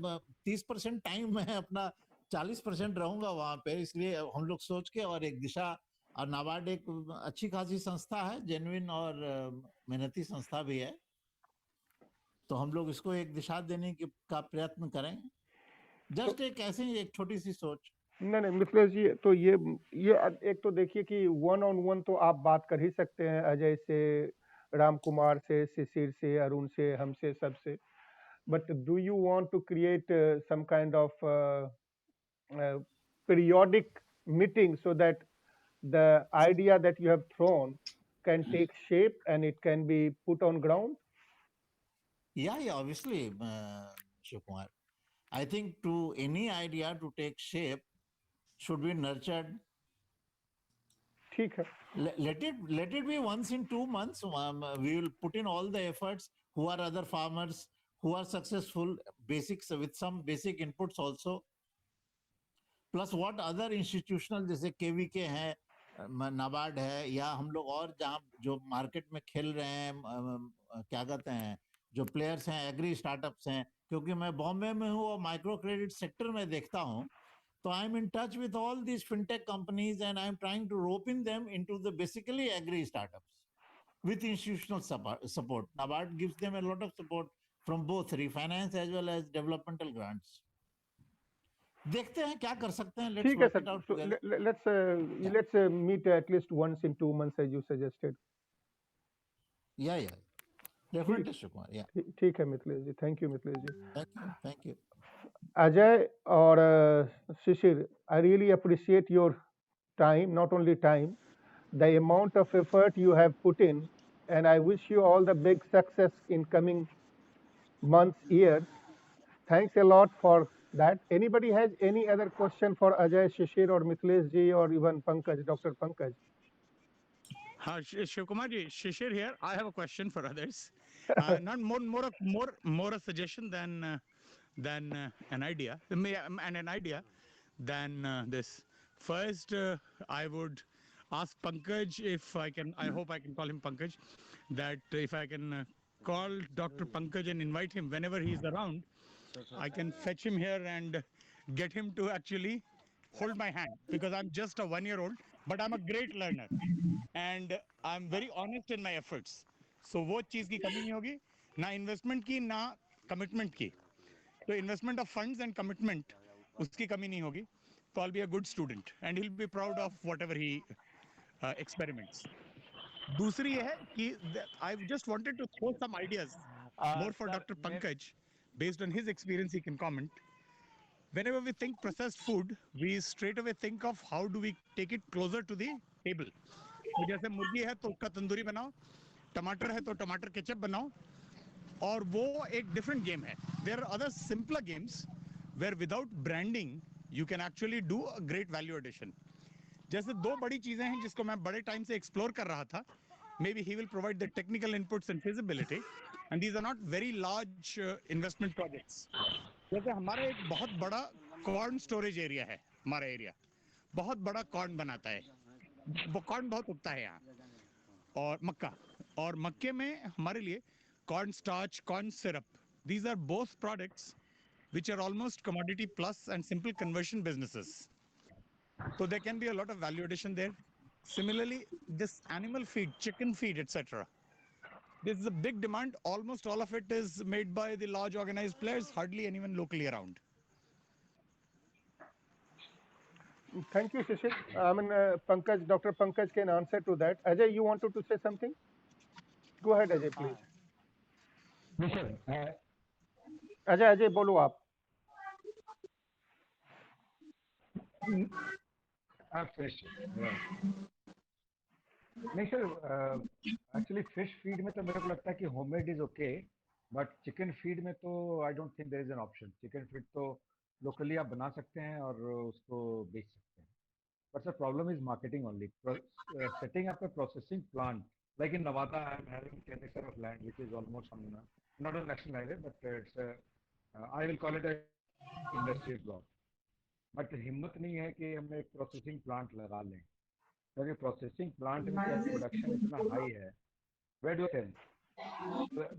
30% टाइम में अपना 40% रहूंगा वहां पे, इसलिए हम लोग सोच के और एक दिशा, और नाबार्ड एक अच्छी खासी संस्था है, जेन्युइन और मेहनती संस्था भी है, तो हम लोग इसको एक दिशा देने का प्रयत्न करें। जस्ट एक ऐसे ही एक छोटी सी सोच। नहीं मिथिलेश जी, तो ये एक तो देखिए कि 1-on-1 तो आप बात कर ही सकते हैं, अजय से, राम कुमार से, शिशिर से, अरुण से, हमसे, सबसे। But do you want to create some kind of periodic meeting so that the idea that you have thrown can take shape and it can be put on ground? Yeah, obviously, Shiv Kumar. I think to any idea to take shape, should be nurtured. ठीक है. Let it be once in 2 months. We will put in all the efforts. Who are other farmers who are successful, basics with some basic inputs also. Plus what other institutional जैसे KVK है, नाबार्ड है, या हम लोग और जहाँ जो market में खेल रहे हैं, क्या कहते हैं, जो प्लेयर्स हैं, एग्री स्टार्टअप्स हैं, क्योंकि मैं बॉम्बे में हूँ और माइक्रो क्रेडिट सेक्टर में देखता हूँ, तो I am in touch with all these fintech companies and I am trying to rope in them into the basically agri startups with institutional support. NABARD gives them a lot of support from both refinance as well as developmental grants. देखते हैं क्या कर सकते हैं. ठीक है sir. So let's meet at least once in 2 months as you suggested. Yeah, definitely Shikumar. Yeah. ठीक है मिथिलेश जी. Thank you Mithilesh ji. Thank you. Ajay और शिशिर, I really appreciate your time, not only time, the amount of effort you have put in, and I wish you all the big success in coming months, years. Thanks a lot for that. Anybody has any other question for Ajay, Shishir or Mithilesh ji or even Pankaj, Dr. Pankaj? Shivkumar ji, Shishir here. I have a question for others. Not more a suggestion than an idea. An idea than this. First, I would ask Pankaj if I can. I hope I can call him Pankaj. That if I can call Dr. Pankaj and invite him whenever he's around, I can fetch him here and get him to actually hold my hand, because I'm just a 1-year-old, but I'm a great learner and I'm very honest in my efforts. So वो चीज की कमी नहीं होगी, ना investment की ना commitment की. तो investment of funds and commitment उसकी कमी नहीं होगी. So I'll be a good student and he'll be proud of whatever he experiments. दूसरी ये है कि I just wanted to throw some ideas more for Dr. Pankaj. Based on his experience, he can comment. Whenever we think processed food, we straight away think of how do we take it closer to the table. तो जैसे मुर्गी है तो उसका तंदूरी बनाओ, टमाटर है तो टमाटर केचप बनाओ, और वो एक different game है. There are other simpler games where without branding you can actually do a great value addition. जैसे दो बड़ी चीजें हैं जिसको मैं बड़े टाइम से एक्सप्लोर कर रहा था. Maybe he will provide the technical inputs and feasibility, and these are not very large investment projects. जैसे हमारा एक बहुत बड़ा कॉर्न स्टोरेज एरिया है. हमारा एरिया बहुत बड़ा कॉर्न बनाता है. वो कॉर्न बहुत उगता है यहाँ, और मक्का, और मक्के में हमारे लिए corn starch, corn syrup, these are both products which are almost commodity plus and simple conversion businesses. So there can be a lot of value addition there. Similarly, this animal feed, chicken feed, etc. This is a big demand. Almost all of it is made by the large organized players, hardly anyone locally around. Thank you, Shishir. I mean, Pankaj, Dr. Pankaj can answer to that. Ajay, you wanted to say something? Go ahead, Ajay, please. Ajay, बोलो आप. Fish नहीं sir, actually fish feed में तो मेरे को लगता है कि homemade is okay, but chicken feed में तो I don't think there is an option. Chicken feed तो लोकली आप बना सकते हैं और उसको बेच सकते हैं, but sir problem is marketing only. Setting up a processing plant like in Nevada, I am having 10 acres of land which is almost on not a national highway, but it's I will call it a industrial block. But हिम्मत नहीं है कि हम एक processing plant लगा लें, क्योंकि processing plant में प्रोडक्शन इतना हाई है. Where do sell?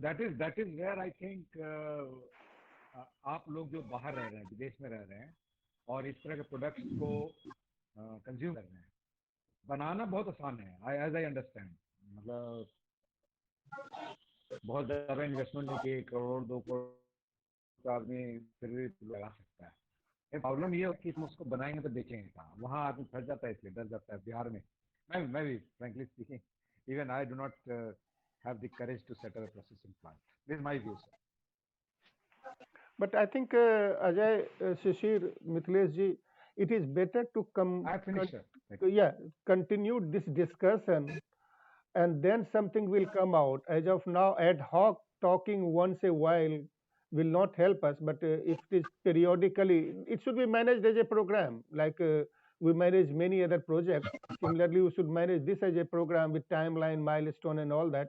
That is where I think आप लोग जो बाहर रह रहे हैं, विदेश में रह रहे हैं और इस तरह के प्रोडक्ट्स को कंज्यूम कर रहे हैं, बनाना बहुत आसान है. एज आई अंडरस्टैंड, मतलब बहुत ज़्यादा इन्वेस्टमेंट नहीं किए, 1 करोड़ 2 करोड़ आदमी फिर भी लगा सकता है. प्रॉब्लम ये है कि तुम उसको बनाएंगे तो बेचेंगे कहाँ, वहाँ आदमी फंस जाता है, इसलिए डर जाता है. बिहार में मैं भी frankly speaking, even I do not have the courage to set up a processing plant. This is my view sir. But I think Ajay, Shishir, Mithilesh ji, it is better to continue this discussion, and then something will come out. As of now, ad hoc talking once a while will not help us, but if it is periodically, it should be managed as a program, like we manage many other projects. Similarly, we should manage this as a program with timeline, milestone, and all that.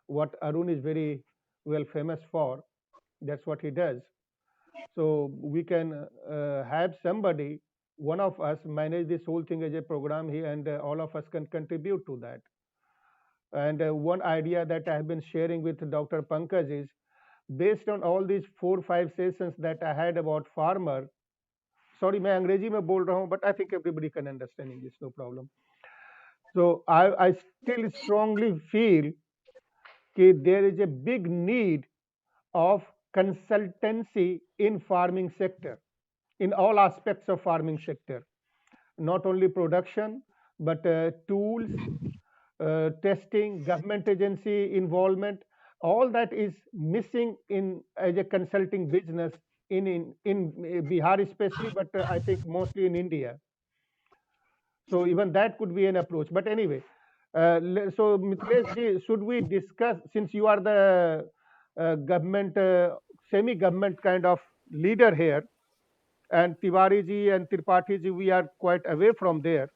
What Arun is very well famous for, that's what he does. So we can have somebody, one of us, manage this whole thing as a program here, and all of us can contribute to that. And one idea that I have been sharing with Dr. Pankaj is, based on all these 4-5 sessions that I had about farmer, sorry मैं अंग्रेजी में बोल रहा हूँ, but I think everybody can understand English, no problem. So I still strongly feel that there is a big need of consultancy in farming sector, in all aspects of farming sector, not only production, but tools, testing, government agency involvement, all that is missing in as a consulting business in Bihar especially, but I think mostly in India. So even that could be an approach. But anyway, so Mithlesh ji, should we discuss, since you are the government, semi-government kind of leader here, and Tiwari ji and Tripathi ji, we are quite away from there.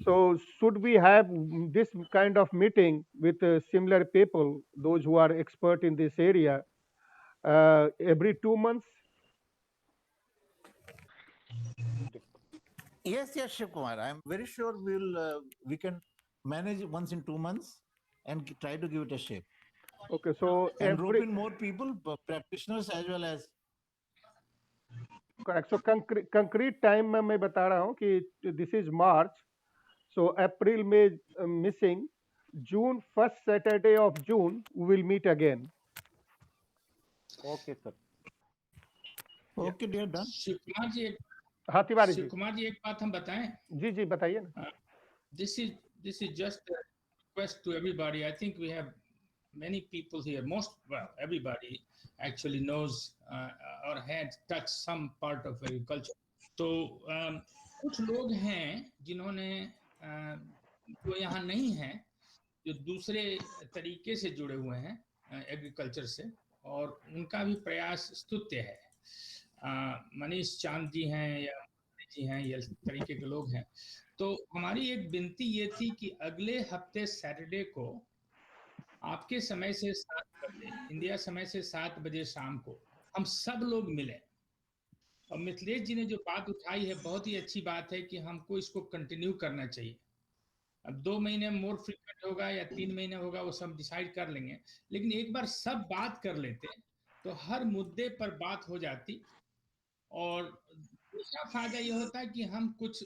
So should we have this kind of meeting with similar people, those who are expert in this area, every 2 months? Yes, Shiv Kumar. I'm very sure we can manage once in 2 months and try to give it a shape. Okay, so and rope in more people, practitioners as well as. Correct. So concrete time में मैं बता रहा हूँ कि this is March, so April में missing, June, first Saturday of June we will meet again. Okay, sir. Okay, dear, done. Shiv Kumar ji, हाँ तिवारी जी, एक बात हम बताएं. जी जी बताइए ना. This is just a request to everybody. I think we have many people here. Everybody actually knows or had touched some part of agriculture. तो कुछ लोग हैं जिन्होंने जो यहाँ नहीं हैं, जो दूसरे तरीके से जुड़े हुए हैं एग्रीकल्चर से, और उनका भी प्रयास स्तुत्य है. मनीष चांद जी हैं या जी हैं, ये तरीके के लोग हैं. तो हमारी एक विनती ये थी कि अगले हफ्ते सैटरडे को आपके समय से 7 बजे, इंडिया समय से 7 बजे शाम को हम सब लोग मिलें. और मिथिलेश जी ने जो बात उठाई है, बहुत ही अच्छी बात है कि हमको इसको कंटिन्यू करना चाहिए. अब 2 महीने मोर फ्रीक्वेंट होगा या 3 महीने होगा, वो सब डिसाइड कर लेंगे, लेकिन एक बार सब बात कर लेते तो हर मुद्दे पर बात हो जाती. और दूसरा फायदा ये होता है कि हम कुछ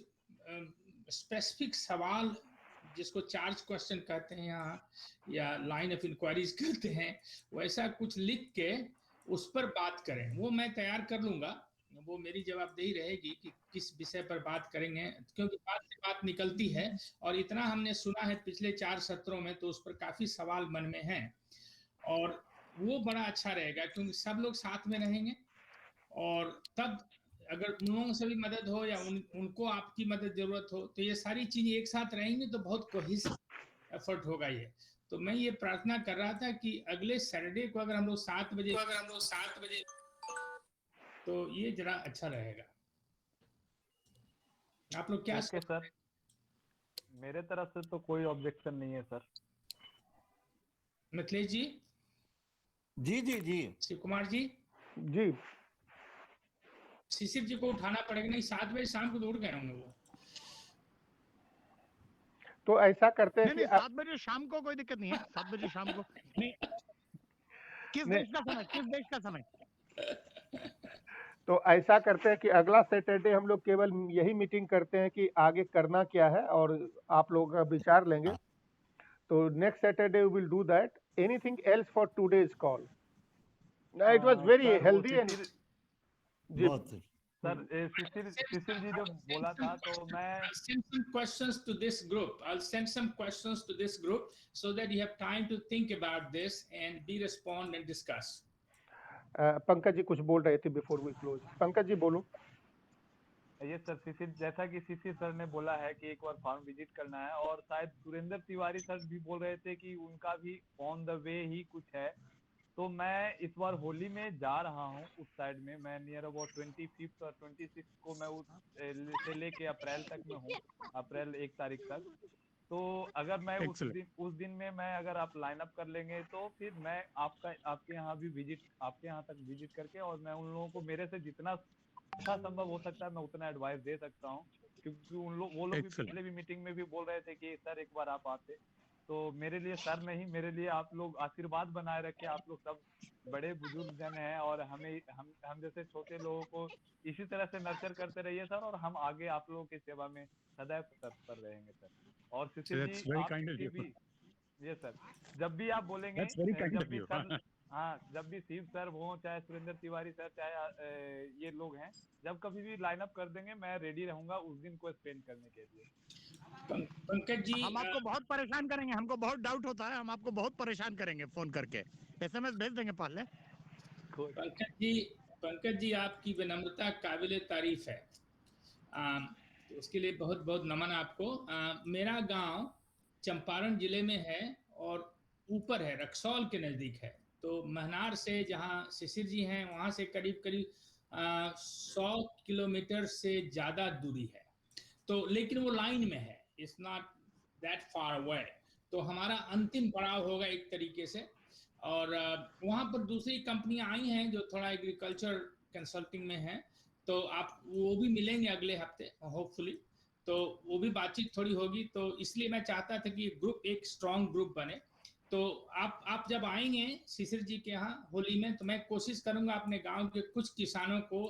स्पेसिफिक सवाल, जिसको चार्ज क्वेश्चन कहते हैं यहाँ, या लाइन ऑफ इंक्वायरीज कहते हैं, वैसा कुछ लिख के उस पर बात करें. वो मैं तैयार कर लूंगा, वो मेरी जवाबदेही रहेगी कि किस विषय पर बात करेंगे, क्योंकि बात से बात निकलती है. और इतना हमने सुना है पिछले 4 सत्रों में, तो उस पर काफी सवाल मन में हैं, और वो बड़ा अच्छा रहेगा क्योंकि सब लोग साथ में रहेंगे. और तब अगर उन लोगों से भी मदद हो या उनको आपकी मदद जरूरत हो, तो ये सारी चीजें एक साथ रहेंगी तो बहुत कोहेसिव एफर्ट होगा ये. तो मैं ये प्रार्थना कर रहा था कि अगले सैटरडे को अगर हम लोग 7 बजे तो ये जरा अच्छा रहेगा. आप लोग क्या सर? मेरे तरफ से तो कोई ऑब्जेक्शन नहीं है सर. मिथिलेश जी? जी शिव कुमार जी? जी. शिशिर जी को उठाना पड़ेगा, नहीं 7 बजे शाम को उठ गए होंगे वो. तो ऐसा करते हैं कि 7 बजे शाम को कोई दिक्कत नहीं है. 7 बजे शाम को किस देश का समय? तो ऐसा करते हैं कि अगला सैटरडे हम लोग केवल यही मीटिंग करते हैं कि आगे करना क्या है, और आप लोग विचार लेंगे. तो next Saturday we will do that. Anything else for today's call? It was very healthy and ji sir. Shishir ji जो बोला था, तो मैं send some questions to this group. I'll send some questions to this group so that you have time to think about this and be respond and discuss. Pankaj ji कुछ बोल रहे थे before we close. Pankaj ji बोलो. ये सर, शिशिर, जैसा कि शिशिर sir ने बोला है कि एक बार फार्म विजिट करना है, और शायद सुरेंद्र तिवारी सर भी बोल रहे थे कि उनका भी ऑन द वे ही कुछ है, तो मैं इस बार होली में जा रहा हूँ उस साइड में। मैं नियर अबाउट 25 और 26 को मैं उस से लेके अप्रैल तक में हूँ, अप्रैल 1 तारीख तक। तो अगर मैं Excellent. उस दिन में मैं अगर आप लाइन अप कर लेंगे तो फिर मैं आपके यहाँ भी आपके यहाँ तक विजिट करके, और मैं उन लोगों को मेरे से जितना अच्छा संभव हो सकता है मैं उतना एडवाइस दे सकता हूँ, क्योंकि वो लोग भी Excellent. पिछले भी मीटिंग में भी बोल रहे थे कि सर एक बार आप आते। तो मेरे लिए सर नहीं, मेरे लिए आप लोग आशीर्वाद बनाए रखे। आप लोग सब बड़े बुजुर्ग जन हैं और हम जैसे छोटे लोगों को इसी तरह से नर्चर करते रहिए सर, और हम आगे आप लोगों की सेवा में सदैव तत्पर रहेंगे सर। और So Shishir that's ji very आप kind of किसी you. भी, ये सर, जब भी आप बोलेंगे, That's very kind जब of भी you. सर, हाँ, जब भी शिव सर हो, चाहे सुरेंद्र तिवारी सर, चाहे ये लोग हैं, जब कभी भी लाइन अप कर देंगे मैं रेडी रहूंगा उस दिन को स्पेंड करने के लिए। पंकज जी, हम आपको बहुत परेशान करेंगे, हमको बहुत डाउट होता है, हम आपको बहुत परेशान करेंगे फोन करके, एसएमएस भेज देंगे पहले। पंकज जी आपकी विनम्रता काबिले तारीफ है। तो उसके लिए बहुत बहुत नमन आपको। मेरा गांव चंपारण जिले में है और ऊपर है, रक्सौल के नज़दीक है। तो महनार से जहाँ शिशिर जी हैं वहाँ से करीब करीब 100 किलोमीटर से ज़्यादा दूरी है। तो लेकिन वो लाइन में है, it's not that far away. तो हमारा अंतिम पड़ाव होगा एक तरीके से। और वहाँ पर दूसरी कंपनियां आई हैं जो थोड़ा एग्रीकल्चर कंसल्टिंग में हैं, तो आप वो भी मिलेंगे अगले हफ्ते होपफुली। तो वो भी बातचीत थोड़ी होगी। तो इसलिए मैं चाहता था कि ग्रुप एक स्ट्रांग ग्रुप बने। तो आप जब आएंगे शिशिर जी के यहाँ होली में, तो मैं कोशिश करूंगा अपने गांव के कुछ किसानों को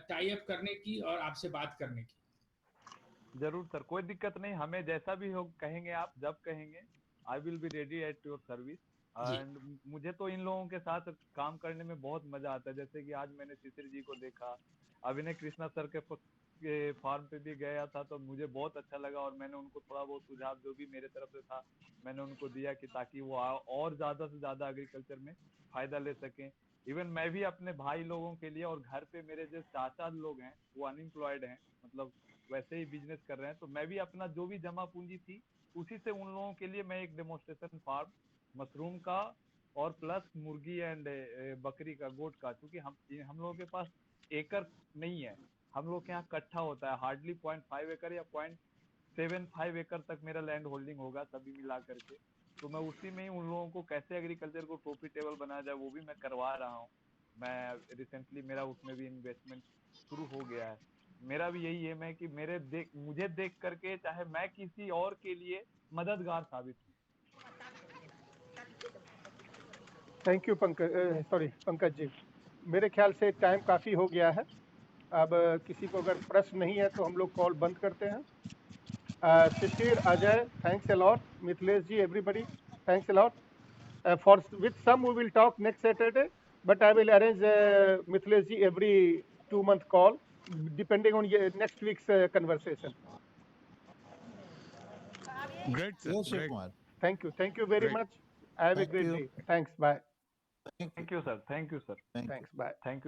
टाई अप करने की और आपसे बात करने की। जरूर सर, कोई दिक्कत नहीं, हमें जैसा भी हो कहेंगे आप, जब कहेंगे I will be ready at your service. And मुझे तो इन लोगों के साथ काम करने में बहुत मजा आता है। जैसे कि आज मैंने शिशिर जी को देखा, अभिनय कृष्णा सर के फार्म पे भी गया था, तो मुझे बहुत अच्छा लगा और मैंने उनको थोड़ा बहुत सुझाव जो भी मेरे तरफ से था मैंने उनको दिया कि ताकि वो और ज्यादा से ज्यादा एग्रीकल्चर में फायदा ले सकें। इवन मैं भी अपने भाई लोगों के लिए, और घर पे मेरे जो चाचा लोग हैं वो अनएम्प्लॉयड हैं, मतलब वैसे ही बिजनेस कर रहे हैं, तो मैं भी अपना जो भी जमा पूंजी थी उसी से उन लोगों के लिए मैं एक डेमोन्स्ट्रेशन फार्म मशरूम का और प्लस मुर्गी एंड बकरी का, गोट का, क्योंकि हम लोगों के पास एकड़ नहीं है, हम लोग के यहाँ कट्ठा होता है, हार्डली 0.5 एकड़ या 0.75 एकड़ तक मेरा लैंड होल्डिंग होगा सभी मिला करके। तो मैं उसी में ही उन लोगों को कैसे एग्रीकल्चर को प्रॉफिटेबल बनाया जाए वो भी मैं करवा रहा हूँ। मैं रिसेंटली मेरा उसमें भी इन्वेस्टमेंट शुरू हो गया है। मेरा भी यही एम है कि मुझे देख करके चाहे मैं किसी और के लिए मददगार साबित हूँ। Thank you Pankaj ji. मेरे ख्याल से टाइम काफ़ी हो गया है। अब किसी को अगर प्रश्न नहीं है तो हम लोग कॉल बंद करते हैं। Shishir, Ajay, thanks a lot. Mithilesh ji, everybody, thanks a lot. For with some we will talk next Saturday, but I will arrange Mithesh ji every 2-month call depending on next week's conversation. Great sir, Yes, great. Kumar. Thank you very Great. much. Have a Thank great you. day. Thanks. Bye. Thank you sir. Thanks. Bye. Thanks.